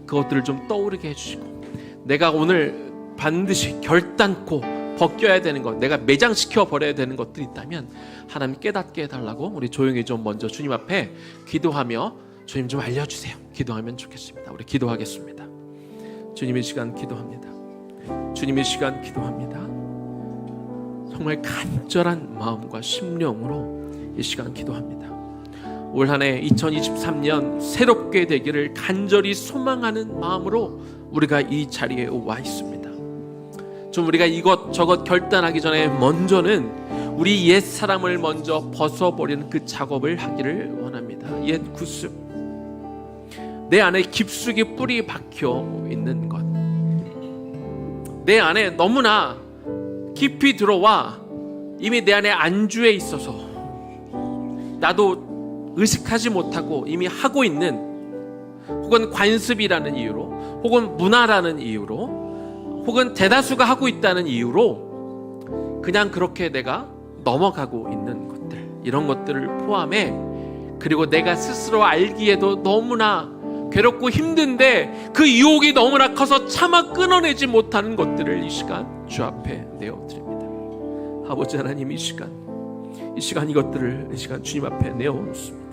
그것들을 좀 떠오르게 해주시고, 내가 오늘 반드시 결단코 벗겨야 되는 것, 내가 매장시켜 버려야 되는 것들이 있다면 하나님 깨닫게 해달라고 우리 조용히 좀 먼저 주님 앞에 기도하며, 주님 좀 알려주세요, 기도하면 좋겠습니다. 우리 기도하겠습니다. 주님, 이 시간 기도합니다. 주님, 이 시간 기도합니다. 정말 간절한 마음과 심령으로 이 시간 기도합니다. 올 한 해 2023년 새롭게 되기를 간절히 소망하는 마음으로 우리가 이 자리에 와 있습니다. 좀 우리가 이것저것 결단하기 전에 먼저는 우리 옛 사람을 먼저 벗어버리는 그 작업을 하기를 원합니다. 옛 구습, 내 안에 깊숙이 뿌리 박혀 있는 것, 내 안에 너무나 깊이 들어와 이미 내 안에 안주해 있어서 나도 의식하지 못하고 이미 하고 있는, 혹은 관습이라는 이유로, 혹은 문화라는 이유로, 혹은 대다수가 하고 있다는 이유로 그냥 그렇게 내가 넘어가고 있는 것들, 이런 것들을 포함해, 그리고 내가 스스로 알기에도 너무나 괴롭고 힘든데 그 유혹이 너무나 커서 차마 끊어내지 못하는 것들을 이 시간 주 앞에 내어드립니다. 아버지 하나님, 이 시간 이것들을 이 시간 주님 앞에 내어놓습니다.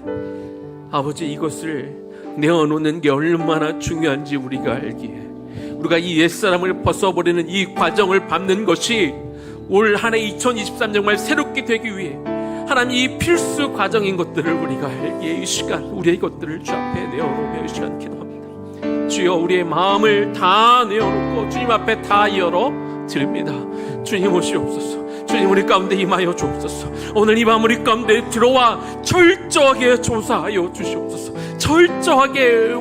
아버지, 이것을 내어놓는 게 얼마나 중요한지 우리가 알기에, 우리가 이 옛사람을 벗어버리는 이 과정을 밟는 것이 올 한 해 2023 정말 새롭게 되기 위해 하나님 이 필수 과정인 것들을 우리가 알기에, 이 시간 우리의 것들을 주 앞에 내어놓으며 이 시간 기도합니다. 주여, 우리의 마음을 다 내어놓고 주님 앞에 다 열어 드립니다. 주님 오시옵소서. 주님, 우리 가운데 임하여 주옵소서. 오늘 이 밤 우리 가운데 들어와 철저하게 조사하여 주시옵소서. 철저하게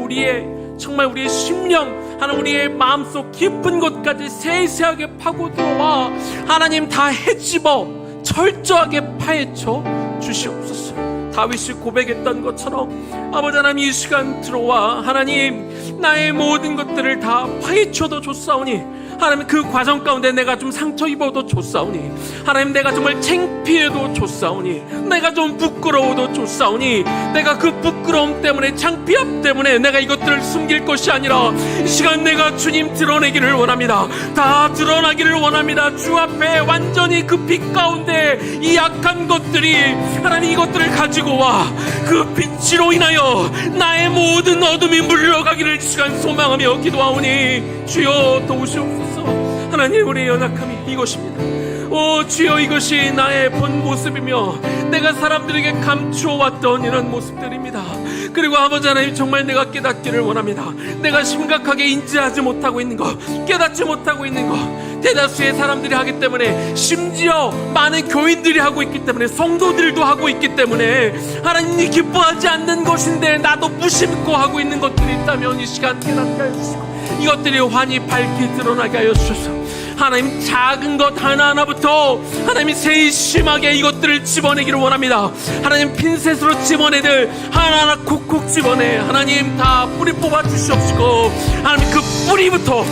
정말 우리의 심령, 하나님 우리의 마음속 깊은 곳까지 세세하게 파고 들어와 하나님 다 헤집어 철저하게 파헤쳐 주시옵소서. 다윗이 고백했던 것처럼 아버지 하나님, 이 시간 들어와 하나님 나의 모든 것들을 다 파헤쳐도 좋사오니, 하나님 그 과정 가운데 내가 좀 상처 입어도 좋사오니, 하나님 내가 정말 창피해도 좋사오니, 내가 좀 부끄러워도 좋사오니, 내가 그 부끄러움 때문에, 창피함 때문에 내가 이것들을 숨길 것이 아니라 이 시간 내가 주님 드러내기를 원합니다. 다 드러나기를 원합니다. 주 앞에 완전히 그 빛 가운데 이 약한 것들이 하나님 이것들을 가지고 와 그 빛으로 인하여 나의 모든 어둠이 물러가기를 이 시간 소망하며 기도하오니, 주여 도우시옵소서. 하나님, 우리의 연약함이 이것입니다. 오 주여, 이것이 나의 본 모습이며 내가 사람들에게 감추어왔던 이런 모습들입니다. 그리고 아버지 하나님, 정말 내가 깨닫기를 원합니다. 내가 심각하게 인지하지 못하고 있는 것, 깨닫지 못하고 있는 것, 대다수의 사람들이 하기 때문에, 심지어 많은 교인들이 하고 있기 때문에, 성도들도 하고 있기 때문에 하나님이 기뻐하지 않는 것인데 나도 무심코 하고 있는 것들이 있다면 이 시간 깨닫게 하여 주시고, 이것들이 환히 밝게 드러나게 하여 주셔서 하나님 작은 것 하나하나부터 하나님이 세심하게 이것들을 집어내기를 원합니다. 하나님 핀셋으로 집어내들 하나하나 콕콕 집어내 하나님 다 뿌리 뽑아 주시옵시고, 하나님 그 뿌리부터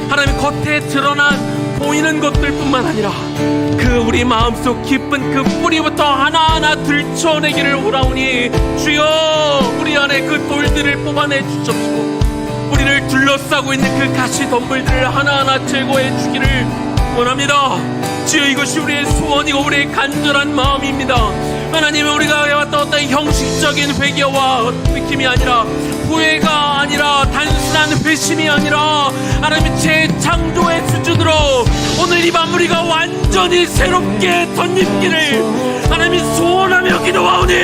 하나님 겉에 드러난 보이는 것들 뿐만 아니라 그 우리 마음속 깊은 그 뿌리부터 하나하나 들춰내기를 원하오니, 주여 우리 안에 그 돌들을 뽑아내 주시옵시고, 우리를 둘러싸고 있는 그 가시덤불들을 하나하나 제거해 주기를 원합니다. 주여, 이것이 우리의 소원이고 우리의 간절한 마음입니다. 하나님, 우리가 해왔던 어떤 형식적인 회개와 느낌이 아니라, 후회가 아니라, 단순한 회심이 아니라 하나님 재창조의 수준으로 오늘 이 밤 우리가 완전히 새롭게 덧입기를 하나님이 소원하며 기도하오니,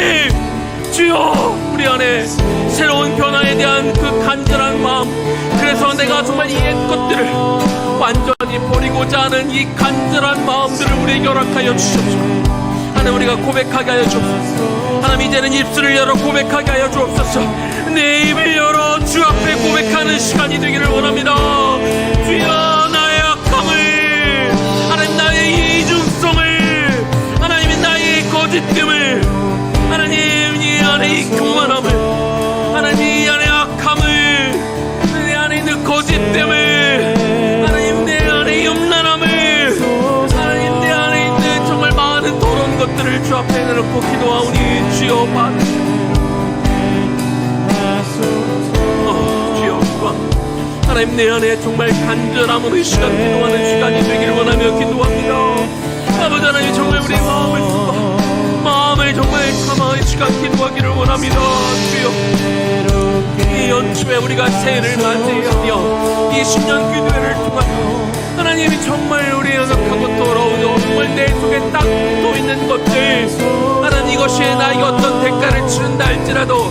주여 우리 안에 새로운 변화에 대한 그 간절한 마음, 그래서 내가 정말 이 옛 것들을 완전히 버리고자 하는 이 간절한 마음들을 우리에게 허락하여 주시옵소서. 하나님, 우리가 고백하게 하여 주옵소서. 하나님, 이제는 입술을 열어 고백하게 하여 주옵소서. 내 입을 열어 주 앞에 고백하는 시간이 되기를 원합니다. 주여, 나의 약함을, 하나님 나의 내려놓고 기도하오니 주여 받으시옵소서. 주여 기도합니다. 하나님 내 안에 정말 간절함으로 이 시간 기도하는 시간이 되기를 원하며 기도합니다. 아버지 하나님 정말 우리 마음을 정말 참아 이 시간 기도하기를 원합니다. 주여 이 연초에 우리가 새해를 맞이하며 이 신년 기도회를 통하여 하나님이 정말 우리 연약하고 더러우고 정말 내 속에 딱 붙어있는 것들 하나님 이것이 나에게 어떤 대가를 치른다 할지라도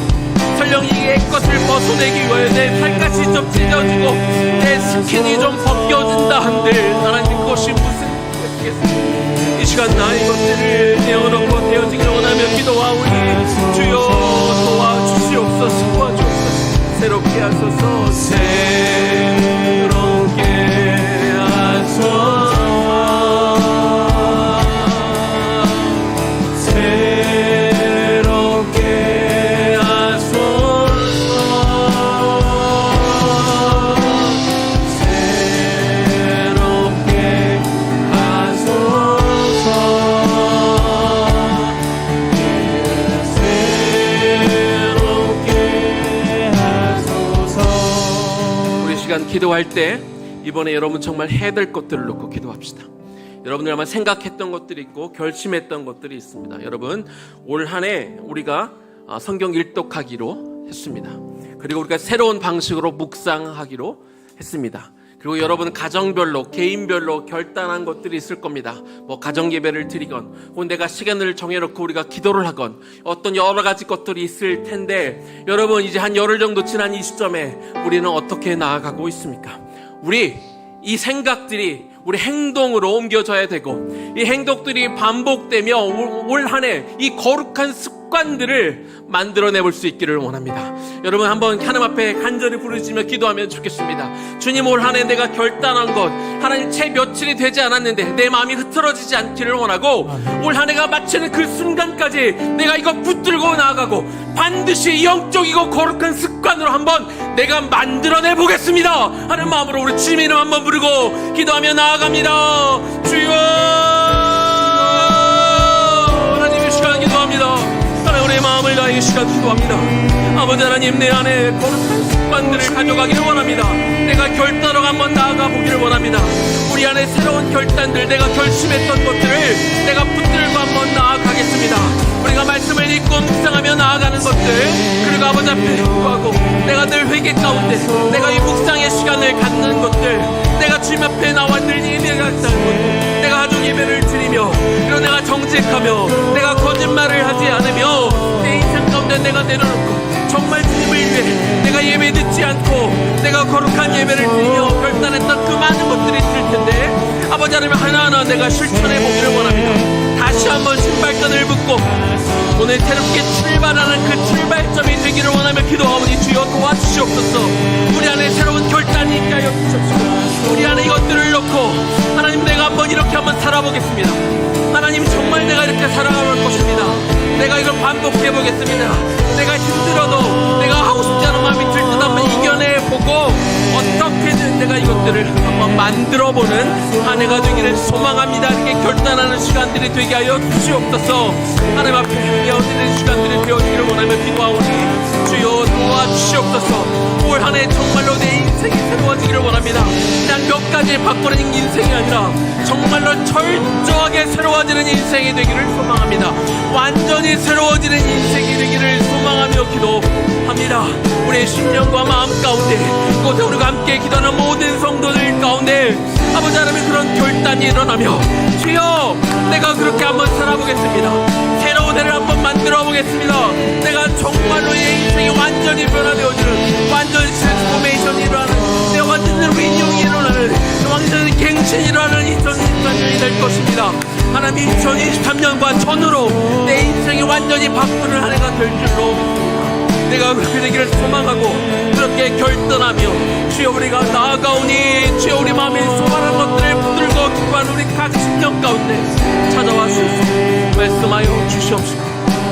설령 이의 것을 벗어내기 위해 내 팔까지 좀 찢어지고 내 스킨이 좀 벗겨진다 한들 하나님 그것이 무슨 뜻이겠습니까? 이 시간 나의 것들을 내어놓고 되어지기를 원하며 기도하오니 주여 도와주시옵소서. 도와주옵소서. 새롭게 하소서. 새롭게 하소서. 기도할 때 이번에 여러분 정말 해야 될 것들을 놓고 기도합시다. 여러분들 아마 생각했던 것들이 있고 결심했던 것들이 있습니다. 여러분 올 한 해 우리가 성경 일독하기로 했습니다. 그리고 우리가 새로운 방식으로 묵상하기로 했습니다. 그리고 여러분 가정별로 개인별로 결단한 것들이 있을 겁니다. 뭐 가정예배를 드리건 혹은 내가 시간을 정해놓고 우리가 기도를 하건 어떤 여러 가지 것들이 있을 텐데 여러분 이제 한 열흘 정도 지난 이 시점에 우리는 어떻게 나아가고 있습니까? 우리 이 생각들이 우리 행동으로 옮겨져야 되고 이 행동들이 반복되며 올 한 해 이 거룩한 습관들을 만들어내볼 수 있기를 원합니다. 여러분 한번 하나님 앞에 간절히 부르시며 기도하면 좋겠습니다. 주님 올 한 해 내가 결단한 것 하나님 채 며칠이 되지 않았는데 내 마음이 흐트러지지 않기를 원하고 올 한 해가 마치는 그 순간까지 내가 이거 붙들고 나아가고 반드시 영적이고 거룩한 습관으로 한번 내가 만들어내 보겠습니다 하는 마음으로 우리 주님 이름 한번 부르고 기도하며 나아갑니다. 주여 하나님 이 시간 기도합니다. 하나님 우리의 마음을 다해 이 시간 기도합니다. 아버지 하나님 내 안에 거룩한 습관들을 가져가기를 원합니다. 내가 결단하고 한번 나아가 보기를 원합니다. 우리 안에 새로운 결단들 내가 결심했던 것들을 내가 붙들고 한번 나아가겠습니다. 우리가 말씀을 읽고 묵상하며 나아가는 것들 그리고 아버지 앞에 기도하고 내가 늘 회개 가운데 내가 이 묵상의 시간을 갖는 것들 내가 주님 앞에 나와 늘 예배하겠다는 것들 내가 가족 예배를 드리며 그리고 내가 정직하며 내가 거짓말을 하지 않으며 내 인생 가운데 내가 내려놓고 정말 주님을 위해 내가 예배 듣지 않고 내가 거룩한 예배를 드리며 결단했던 그 많은 것들이 있을 텐데 아버지 하나님 하나하나 내가 실천해 보기를 원합니다. 다시 한번 신발끈을 묶고 오늘 새롭게 출발하는 그 출발점이 되기를 원하며 기도하오니 주여 도와주시옵소서. 우리 안에 새로운 결단이 있게 하여 주옵소서. 우리 안에 이것들을 놓고 하나님 내가 한번 이렇게 한번 살아보겠습니다. 하나님 정말 내가 이렇게 살아갈 것입니다. 내가 이걸 반복해 보겠습니다. 내가 힘들어도 내가 하고 싶지 않은 마음이 들 듯 한번 이겨내보고 어떻게든 내가 이것들을 한번 만들어보는 한 해가 되기를 소망합니다. 이렇게 결단하는 시간들이 되게 하여 주시옵소서. 하나님 앞에 되어지는 시간들이 되어지기를 원하며 기도하오니 주여 도와주시옵소서. 올 한 해 정말로 내 인생이 새로워지기를 원합니다. 그냥 몇 가지 바꾸는 인생이 아니라 정말로 철저하게 새로워지는 인생이 되기를 소망합니다. 완전히 새로워지는 인생이 되기를 소망하며 기도합니다. 우리의 심령과 마음 가운데 이곳에 우리가 함께 기도하는 모든 성도들 가운데 아버지 하나님 그런 결단이 일어나며 주여 내가 그렇게 한번 살아보겠습니다. 새로운 해를 한번 만들어 보겠습니다. 내가 정말로 내 인생이 완전히 변화되어지는 완전히 트랜스포메이션이 일어나는 내가 완전히 리뉴얼이 일어나는 완전히 갱신이 일어나는 2023년이 될 것입니다. 하나님 2023년과 전으로 내 인생이 완전히 바꾸는 한 해가 될 줄로 믿습니다. 내가 그렇게 되기를 소망하고 그렇게 결단하며 주여 우리가 나아가오니 주여 우리 마음에 소망한 것들을 붙들고 기뻐하는 우리 각 심령 가운데 찾아와 주소서. 말씀하여 주시옵시고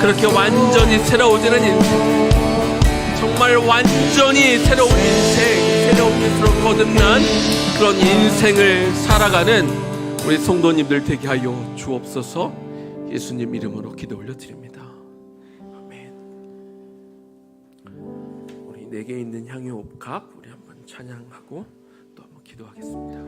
그렇게 완전히 새로워지는 인생 정말 완전히 새로운 인생 새로운 것으로 거듭난 그런 인생을 살아가는 우리 성도님들 되게 하여 주옵소서. 예수님 이름으로 기도 올려드립니다. 아멘. 우리 내게 있는 향유 옥합 우리 한번 찬양하고 또 한번 기도하겠습니다.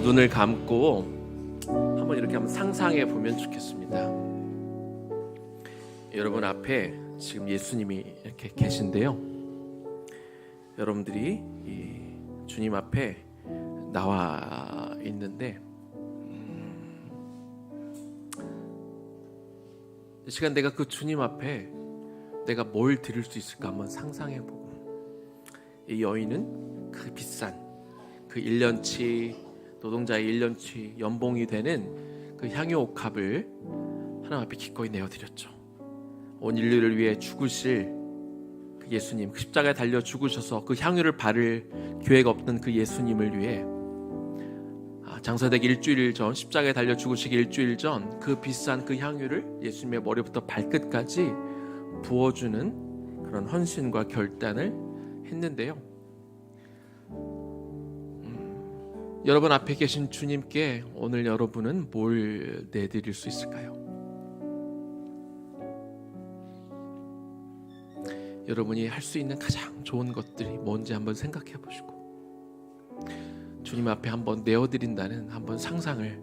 눈을 감고 한번 이렇게 한번 상상해 보면 좋겠습니다. 여러분 앞에 지금 예수님이 이렇게 계신데요. 여러분들이 이 주님 앞에 나와 있는데 이 시간 내가 그 주님 앞에 내가 뭘 드릴 수 있을까 한번 상상해 보고, 이 여인은 그 비싼 그 1년치 노동자의 1년치 연봉이 되는 그 향유 옥합을 하나님 앞에 기꺼이 내어드렸죠. 온 인류를 위해 죽으실 그 예수님, 그 십자가에 달려 죽으셔서 그 향유를 바를 계획 없는 그 예수님을 위해 장사되기 일주일 전, 십자가에 달려 죽으시기 일주일 전 그 비싼 그 향유를 예수님의 머리부터 발끝까지 부어주는 그런 헌신과 결단을 했는데요. 여러분 앞에 계신 주님께 오늘 여러분은 뭘 내드릴 수 있을까요? 여러분이 할 수 있는 가장 좋은 것들이 뭔지 한번 생각해 보시고 주님 앞에 한번 내어드린다는 한번 상상을,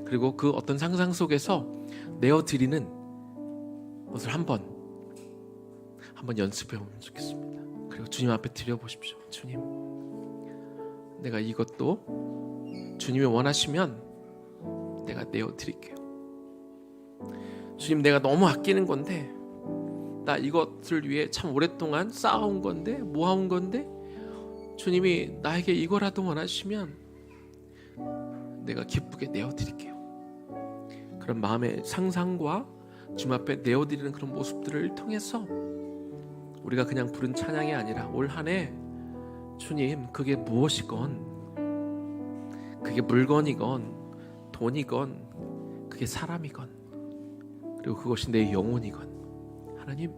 그리고 그 어떤 상상 속에서 내어드리는 것을 한번 한번 연습해 보면 좋겠습니다. 그리고 주님 앞에 드려보십시오. 주님, 내가 이것도 주님이 원하시면 내가 내어드릴게요. 주님, 내가 너무 아끼는 건데, 나 이것을 위해 참 오랫동안 쌓아온 건데, 모아온 건데, 주님이 나에게 이거라도 원하시면 내가 기쁘게 내어드릴게요. 그런 마음의 상상과 주님 앞에 내어드리는 그런 모습들을 통해서 우리가 그냥 부른 찬양이 아니라 올 한 해 주님, 그게 무엇이건, 그게 물건이건 돈이건 그게 사람이건, 그리고 그것이 내 영혼이건, 하나님,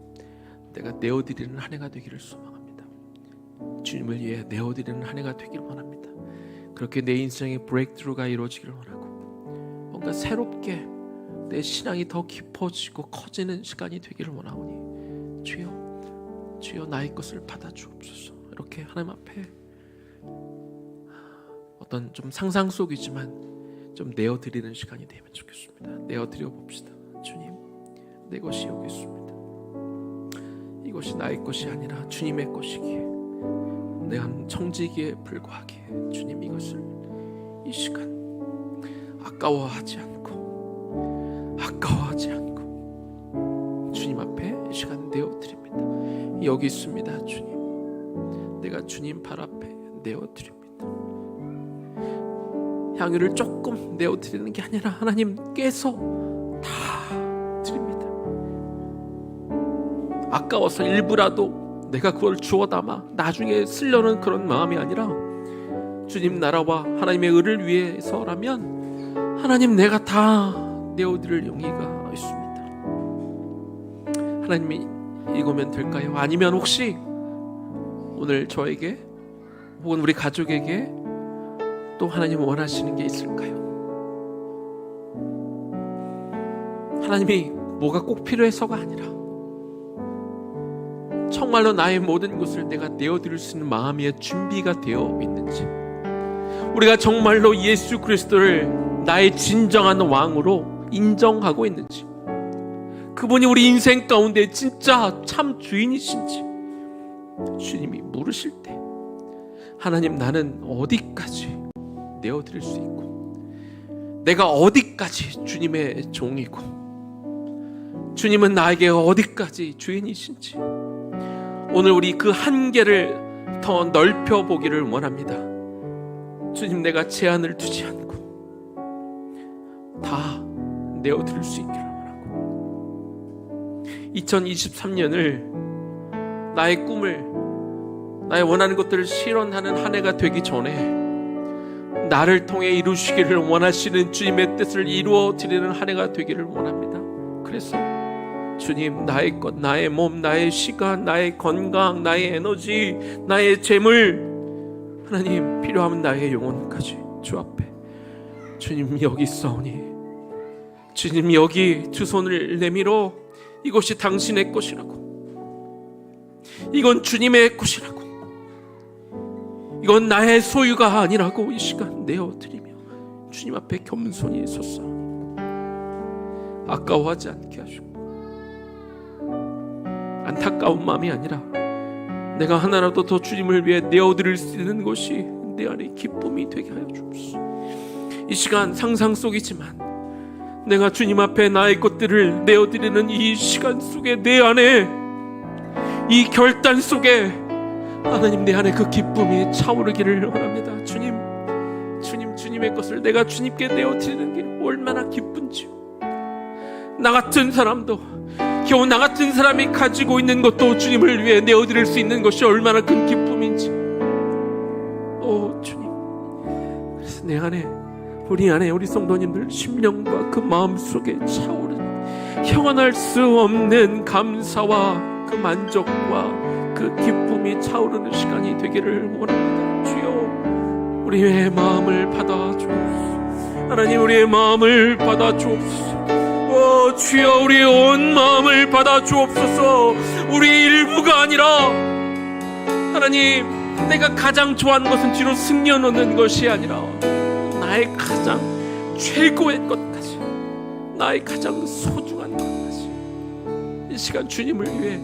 내가 내어드리는 한 해가 되기를 소망합니다. 주님을 위해 내어드리는 한 해가 되기를 원합니다. 그렇게 내 인생의 브레이크트루가 이루어지기를 원하고, 뭔가 새롭게 내 신앙이 더 깊어지고 커지는 시간이 되기를 원하오니, 주여 나의 것을 받아주옵소서. 이렇게 하나님 앞에 어떤 좀 상상 속이지만 좀 내어드리는 시간이 되면 좋겠습니다. 내어드려 봅시다. 주님, 내 것이 여기 있습니다. 이것이 나의 것이 아니라 주님의 것이기에, 내가 청지기에 불과하기에 주님, 이것을 이 시간 아까워하지 않고 주님 앞에 이 시간 내어드립니다. 여기 있습니다. 주님, 내가 주님 발 앞에 내어드립니다. 향유를 조금 내어드리는 게 아니라 하나님께서 다 드립니다. 아까워서 일부라도 내가 그걸 주워 담아 나중에 쓰려는 그런 마음이 아니라, 주님 나라와 하나님의 의를 위해서라면 하나님, 내가 다 내어드릴 용의가 있습니다. 하나님이 이거면 될까요? 아니면 혹시 오늘 저에게 혹은 우리 가족에게 또 하나님 원하시는 게 있을까요? 하나님이 뭐가 꼭 필요해서가 아니라 정말로 나의 모든 것을 내가 내어드릴 수 있는 마음의 준비가 되어 있는지, 우리가 정말로 예수 그리스도를 나의 진정한 왕으로 인정하고 있는지, 그분이 우리 인생 가운데 진짜 참 주인이신지 주님이 물으실 때, 하나님, 나는 어디까지 내어드릴 수 있고, 내가 어디까지 주님의 종이고, 주님은 나에게 어디까지 주인이신지, 오늘 우리 그 한계를 더 넓혀 보기를 원합니다. 주님, 내가 제한을 두지 않고 다 내어드릴 수 있기를 원하고, 2023년을 나의 꿈을, 나의 원하는 것들을 실현하는 한 해가 되기 전에 나를 통해 이루시기를 원하시는 주님의 뜻을 이루어 드리는 한 해가 되기를 원합니다. 그래서 주님, 나의 것, 나의 몸, 나의 시간, 나의 건강, 나의 에너지, 나의 재물, 하나님, 필요하면 나의 영혼까지 주 앞에, 주님 여기 있사오니, 주님 여기 두 손을 내밀어 이것이 당신의 것이라고, 이건 주님의 것이라고, 이건 나의 소유가 아니라고 이 시간 내어드리며 주님 앞에 겸손히 섰사오니, 아까워하지 않게 하시고, 안타까운 마음이 아니라 내가 하나라도 더 주님을 위해 내어드릴 수 있는 것이 내 안에 기쁨이 되게 하여 주옵소서. 이 시간 상상 속이지만 내가 주님 앞에 나의 것들을 내어드리는 이 시간 속에, 내 안에 이 결단 속에 하나님, 내 안에 그 기쁨이 차오르기를 원합니다. 주님의 것을 내가 주님께 내어드리는 게 얼마나 기쁜지요. 나 같은 사람도, 겨우 나 같은 사람이 가지고 있는 것도 주님을 위해 내어드릴 수 있는 것이 얼마나 큰 기쁨인지, 오 주님, 그래서 내 안에, 우리 안에, 우리 성도님들 심령과 그 마음속에 차오르는 형언할 수 없는 감사와 그 만족과 그 기쁨이 차오르는 시간이 되기를 원합니다. 주여, 우리의 마음을 받아 주옵소서. 하나님, 우리의 마음을 받아 주옵소서. 주여, 우리의 온 마음을 받아 주옵소서. 우리 일부가 아니라, 하나님, 내가 가장 좋아하는 것은 뒤로 숨겨놓는 것이 아니라 나의 가장 최고의 것까지, 나의 가장 소중한 것까지 이 시간 주님을 위해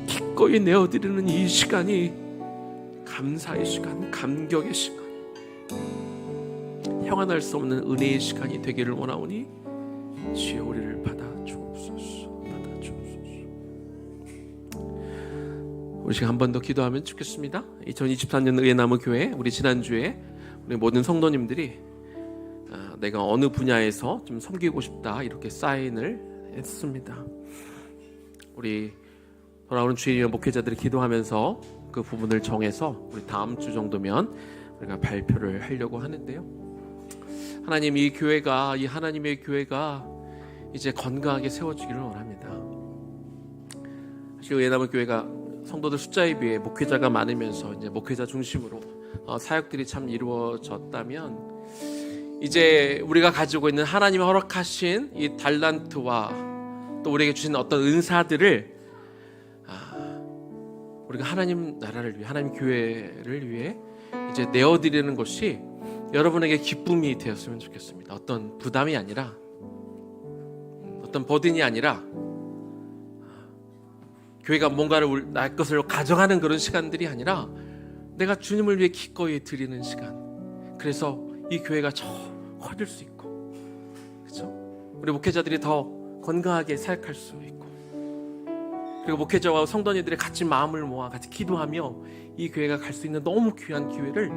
기꺼이 내어드리는 이 시간이 감사의 시간, 감격의 시간, 형언할 수 없는 은혜의 시간이 되기를 원하오니 주여 우리를 받아 주옵소서. 받아 주옵소서. 우리 시간 한 번 더 기도하면 좋겠습니다. 2023년 의회나무 교회, 우리 지난주에 우리 모든 성도님들이 내가 어느 분야에서 좀 섬기고 싶다 이렇게 사인을 했습니다. 우리 돌아오는 주일이나 목회자들이 기도하면서 그 부분을 정해서 우리 다음 주 정도면 우리가 발표를 하려고 하는데요. 하나님, 이 교회가, 이 하나님의 교회가 이제 건강하게 세워지기를 원합니다. 사실 의회나무 교회가 성도들 숫자에 비해 목회자가 많으면서 이제 목회자 중심으로 사역들이 참 이루어졌다면, 이제 우리가 가지고 있는 하나님이 허락하신 이 달란트와 또 우리에게 주신 어떤 은사들을 우리가 하나님 나라를 위해, 하나님 교회를 위해 이제 내어드리는 것이 여러분에게 기쁨이 되었으면 좋겠습니다. 어떤 부담이 아니라, 어떤 버든이 아니라, 교회가 뭔가를 날 것을 가져가는 그런 시간들이 아니라 내가 주님을 위해 기꺼이 드리는 시간. 그래서 이 교회가 더 커질 수 있고, 그렇죠? 우리 목회자들이 더 건강하게 사역할 수 있고, 그리고 목회자와 성도님들이 같이 마음을 모아 같이 기도하며 이 교회가 갈 수 있는 너무 귀한 기회를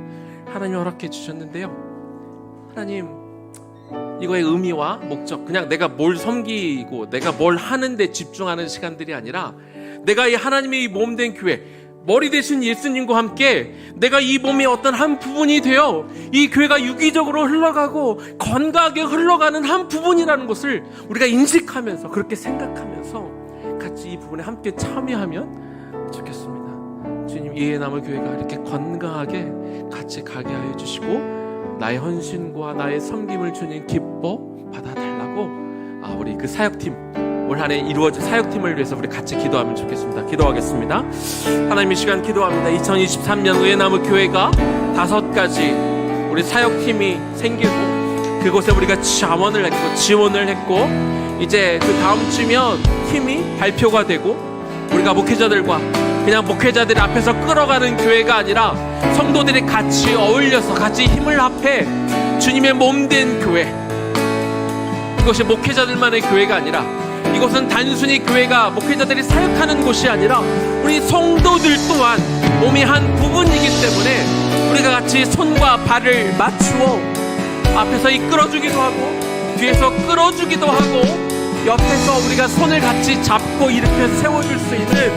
하나님이 허락해 주셨는데요. 하나님, 이거의 의미와 목적, 그냥 내가 뭘 섬기고 내가 뭘 하는데 집중하는 시간들이 아니라, 내가 이 하나님의 이 몸된 교회, 머리 대신 예수님과 함께 내가 이 몸의 어떤 한 부분이 되어 이 교회가 유기적으로 흘러가고 건강하게 흘러가는 한 부분이라는 것을 우리가 인식하면서, 그렇게 생각하면서 같이 이 부분에 함께 참여하면 좋겠습니다. 주님, 이해나무 교회가 이렇게 건강하게 같이 가게 하여 주시고 나의 헌신과 나의 섬김을 주님 기뻐 받아달라고 우리 그 사역팀, 올 한 해 이루어질 사역팀을 위해서 우리 같이 기도하면 좋겠습니다. 기도하겠습니다. 하나님, 이 시간 기도합니다. 2023년 의회나무 교회가 5가지 우리 사역팀이 생기고, 그곳에 우리가 자원을 했고 지원을 했고, 이제 그 다음 주면 팀이 발표가 되고, 우리가 목회자들과 그냥 목회자들 앞에서 끌어가는 교회가 아니라 성도들이 같이 어울려서 같이 힘을 합해 주님의 몸된 교회, 이것이 목회자들만의 교회가 아니라, 이것은 단순히 교회가 목회자들이 사역하는 곳이 아니라 우리 성도들 또한 몸의 한 부분이기 때문에 우리가 같이 손과 발을 맞추어 앞에서 이끌어주기도 하고 뒤에서 끌어주기도 하고 옆에서 우리가 손을 같이 잡고 이렇게 세워줄 수 있는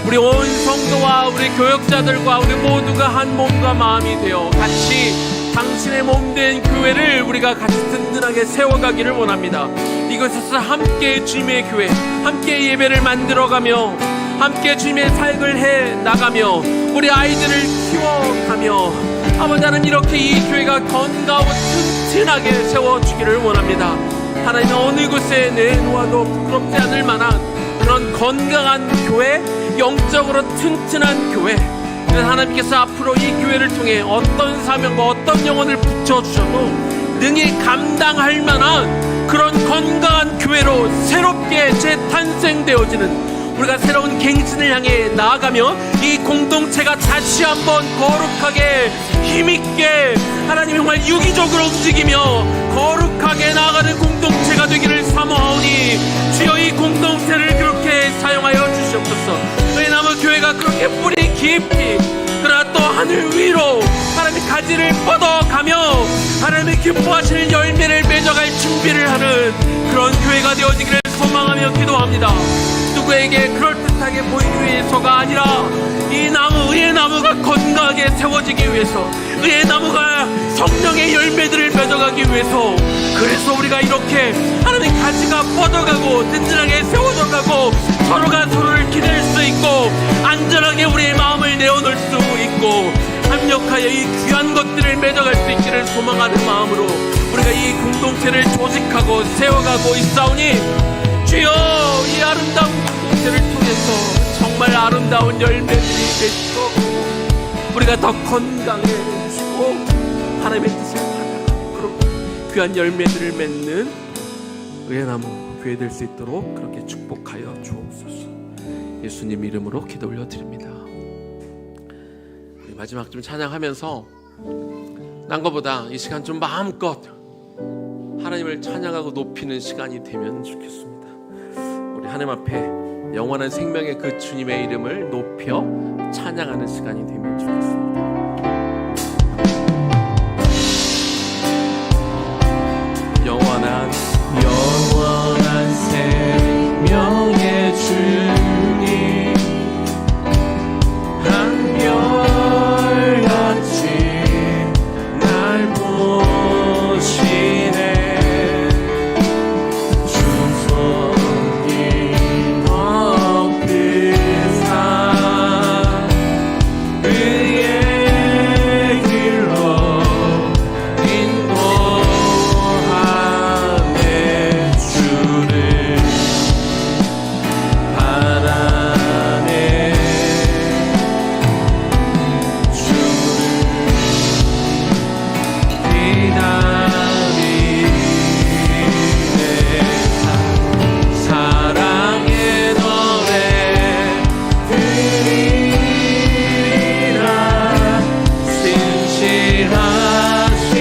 우리 온 성도와 우리 교역자들과 우리 모두가 한 몸과 마음이 되어 같이 당신의 몸된 교회를 우리가 같이 든든하게 세워가기를 원합니다. 이곳에서 함께 주님의 교회, 함께 예배를 만들어가며 함께 주님의 사역을 해나가며 우리 아이들을 키워가며, 아버지 하나님, 이렇게 이 교회가 건강하고 튼튼하게 세워주기를 원합니다. 하나님, 어느 곳에 내놓아도 부끄럽지 않을 만한 그런 건강한 교회, 영적으로 튼튼한 교회, 그래서 하나님께서 앞으로 이 교회를 통해 어떤 사명과 어떤 영혼을 붙여주셔도 능히 감당할 만한 그런 건강한 교회로 새롭게 재탄생되어지는, 우리가 새로운 갱신을 향해 나아가며 이 공동체가 다시 한번 거룩하게 힘있게 하나님 정말 유기적으로 움직이며 거룩하게 나아가는 공동체가 되기를 사모하오니, 주여 이 공동체를 그렇게 사용하여 주시옵소서. 의회나무 교회가 그렇게 뿌리 깊이, 그러나 또 하늘 위로 하나님의 가지를 뻗어가며 하나님의 기뻐하시는 열매를 맺어갈 준비를 하는 그런 교회가 되어지기를 소망하며 기도합니다. 누구에게 그럴듯하게 보이기 위해서가 아니라 이 나무, 의회나무가 건강하게 세워지기 위해서, 의회나무가 성령의 열매들을 맺어가기 위해서, 그래서 우리가 이렇게 하나님 가지가 뻗어가고 든든하게 세워져가고 서로가 서로를 기댈 수 있고 안전하게 우리의 마음을 내어놓을 수 있고 협력하여 이 귀한 것들을 맺어갈 수 있기를 소망하는 마음으로 우리가 이 공동체를 조직하고 세워가고 있사오니, 주여 이 아름다운 공동체를 통해서 정말 아름다운 열매들이 맺히고 우리가 더 건강해지고 하나님의 뜻을 받아 그렇게 귀한 열매들을 맺는 의회나무 교회 될 수 있도록 그렇게 축복하여 주옵소서. 예수님 이름으로 기도 올려드립니다. 우리 마지막 좀 찬양하면서 난 것보다 이 시간 좀 마음껏 하나님을 찬양하고 높이는 시간이 되면 좋겠습니다. 우리 하나님 앞에 영원한 생명의 그 주님의 이름을 높여 찬양하는 시간이 되면 좋겠습니다. 영원한 생명의 주님 한결같이 날 보시네. 주 손길 높이사 그의 길로 인도하네. 주를 바라네. 주를 기다리네. 사랑의 노래 드리라. 신실하신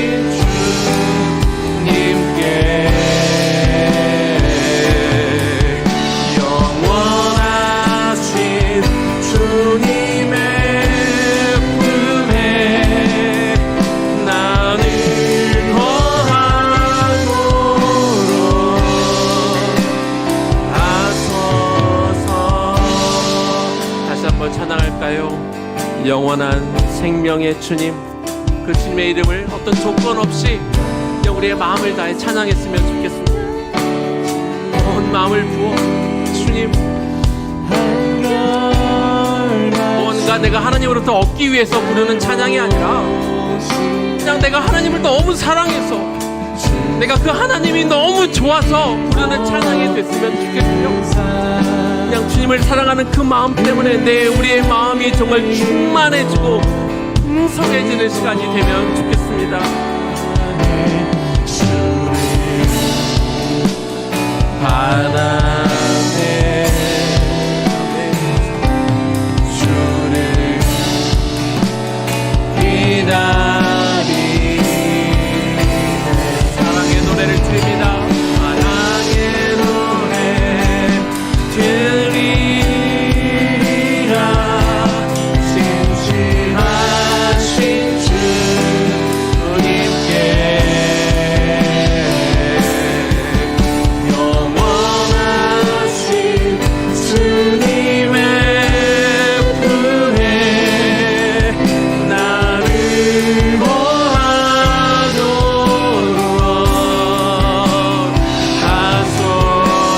주님께 영원하신 주님의 품에 나는 거하도록 하소서. 다시 한번 찬양할까요? 영원한 생명의 주님, 그 주님의 이름을 어떤 조건 없이 그냥 우리의 마음을 다해 찬양했으면 좋겠습니다. 온 마음을 부어 주님, 뭔가 내가 하나님으로부터 얻기 위해서 부르는 찬양이 아니라 그냥 내가 하나님을 너무 사랑해서 내가 그 하나님이 너무 좋아서 부르는 찬양이 됐으면 좋겠고요. 그냥 주님을 사랑하는 그 마음 때문에 우리의 마음이 정말 충만해지고 풍성해지는 시간이 되면 좋겠습니다. 바라네. 주를 기다리네. 사랑의 노래를 드립니다. 사랑의 노래 드리라. 신실하신 주님께 영원하신 주님의 품에 나를 거하도록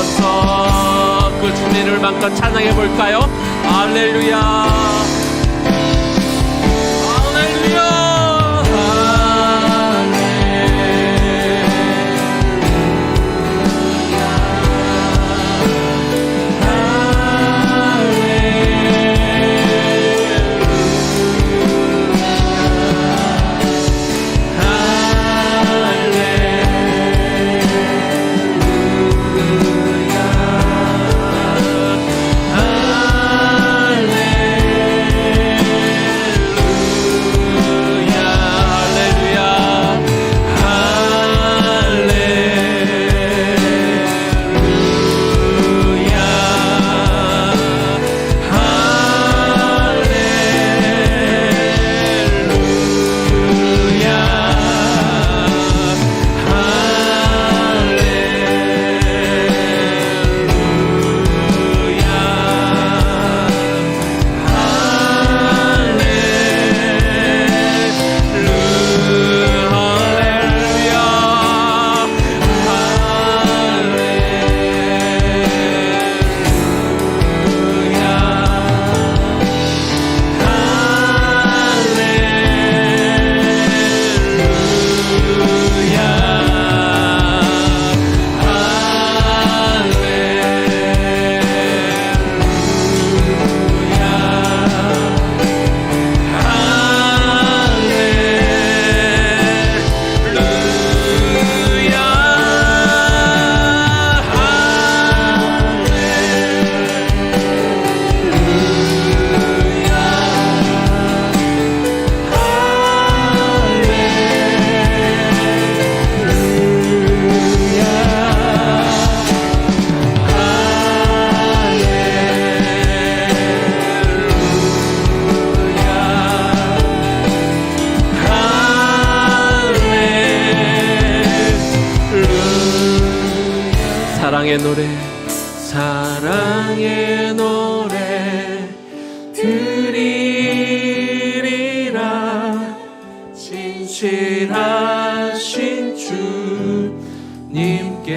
하소서. 그 주님을 마음껏 찬양해 볼까요? 할렐루야. 할렐루야. 할렐루야. 사랑의 노래, 사랑의 노래 드리리라. 진실하신 주님께,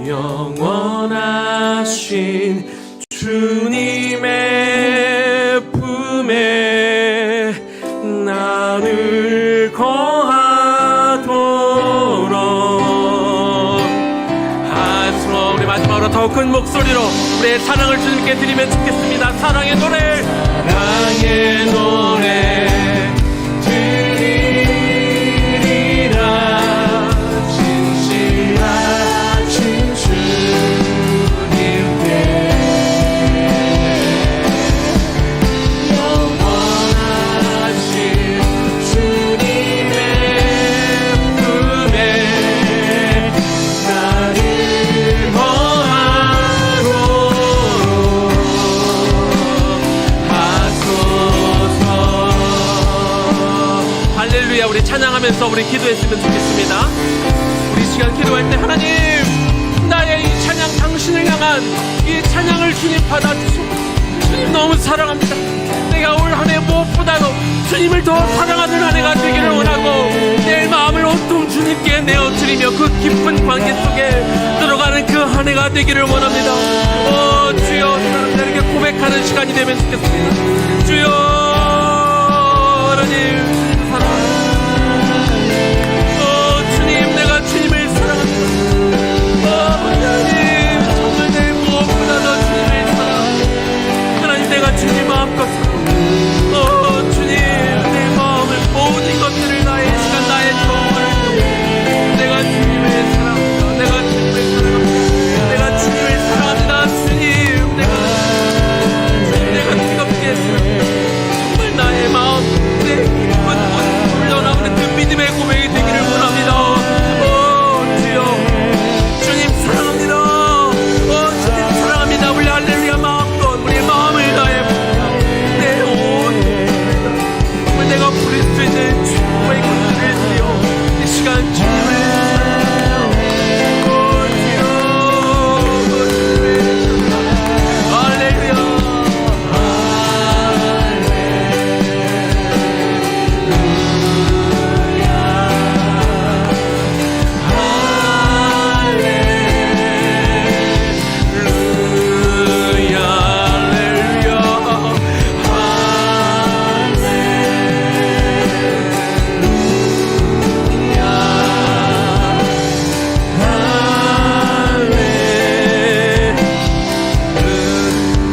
영원하신 주님의 품에 나를 거하도록 하소서. 우리 마지막으로 더 큰 목소리로 우리의 찬양을 주님께 드리면 좋겠습니다. 사랑의 노래, 사랑의 노래 드리리라. 진실하신 주님께, 영원하신 주님의 품에 나를 거하도록 할렐루야. 우리 찬양하면서 우리 기도했으면 좋겠습니다. 우리 시간 기도할 때 하나님, 나의 이 찬양, 당신을 향한 이 찬양을 주님 받아주시고, 주님 너무 사랑합니다. 내가 올 한 해 무엇보다도 주님을 더 사랑하는 한 해가 되기를 원하고, 내 마음을 온통 주님께 내어드리며 그 깊은 관계 속에 들어가는 그 한 해가 되기를 원합니다. 주여, 사람들에게 고백하는 시간이 되면 좋겠습니다. 주여, 하나님 사랑합니다. 주님, 내가 주님을 사랑합니다. 하나님, 정말 내 무엇보다도 주님을 사랑합니다. 하나님, 내가 주님 마음껏 사랑합니다. 주님, 내 마음을 모든 것들을 나의 시간, 나의 정을 내가 주님을 사랑합니다. 내가 주님을 사랑합니다. 내가 주님을 사랑합니다. 주님, 내가 뜨겁게 사랑합니다. 정말 나의 마음, 내 깊은 흘러나오는 그 믿음의 고백이 되기를 원합니다. 주여, 주님 사랑합니다. 주님 사랑합니다. 우리 할렐루야 마음껏 우리 마음을 다해봅니다. 내 온 정말 내가 부릴 수 있는 주님의 것들을 드려 이 시간 주님을 사랑합니다. 할렐루야.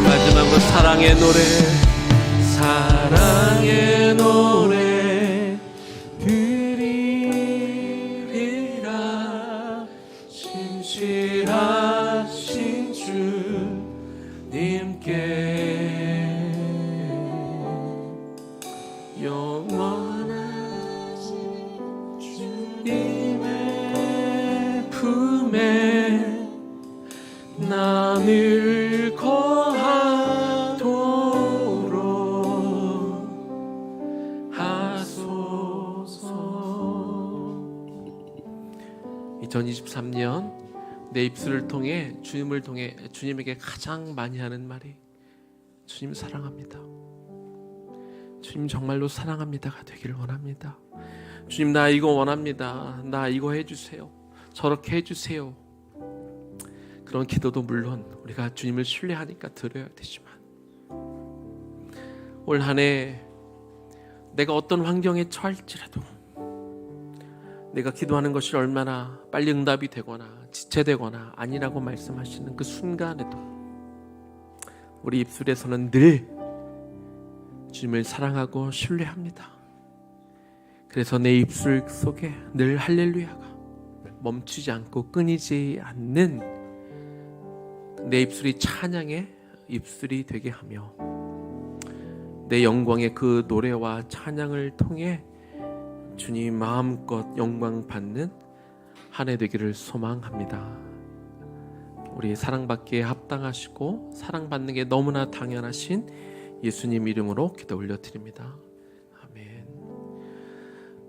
마지막으로 사랑의 노래, 사랑의 노래 드리리라. 진실하신 주님께, 영원하신 주님의 품에 나를 거하도록 하소서. 2023년 내 입술을 통해 주님에게 가장 많이 하는 말이 주님 사랑합니다. 주님 정말로 사랑합니다가 되기를 원합니다. 주님, 나 이거 원합니다. 나 이거 해주세요. 저렇게 해주세요. 그런 기도도 물론 우리가 주님을 신뢰하니까 드려야 되지만, 올 한 해 내가 어떤 환경에 처할지라도 내가 기도하는 것이 얼마나 빨리 응답이 되거나 지체되거나 아니라고 말씀하시는 그 순간에도 우리 입술에서는 늘 주님을 사랑하고 신뢰합니다. 그래서 내 입술 속에 늘 할렐루야가 멈추지 않고 끊이지 않는 내 입술이 찬양의 입술이 되게 하며, 내 영광의 그 노래와 찬양을 통해 주님 마음껏 영광 받는 한 해 되기를 소망합니다. 우리 사랑받기에 합당하시고 사랑받는 게 너무나 당연하신 예수님 이름으로 기도 올려드립니다. 아멘.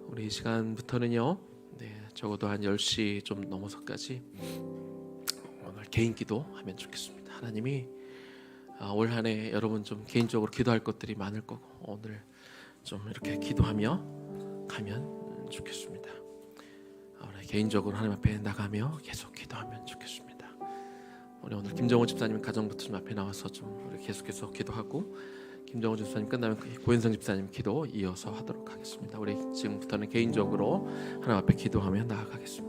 우리 이 시간부터는요, 네, 적어도 한 10시 좀 넘어서까지 오늘 개인 기도하면 좋겠습니다. 하나님이 올 한 해 여러분 좀 개인적으로 기도할 것들이 많을 거고 오늘 좀 이렇게 기도하며 가면 좋겠습니다. 우리 개인적으로 하나님 앞에 나가며 계속 기도하면 좋겠습니다. 우리 오늘 김정호 집사님 가정부터 좀 앞에 나와서 좀 우리 계속해서 기도하고 김정호 집사님 끝나면 고현성 집사님 기도 이어서 하도록 하겠습니다. 우리 지금부터는 개인적으로 하나님 앞에 기도하며 나아가겠습니다.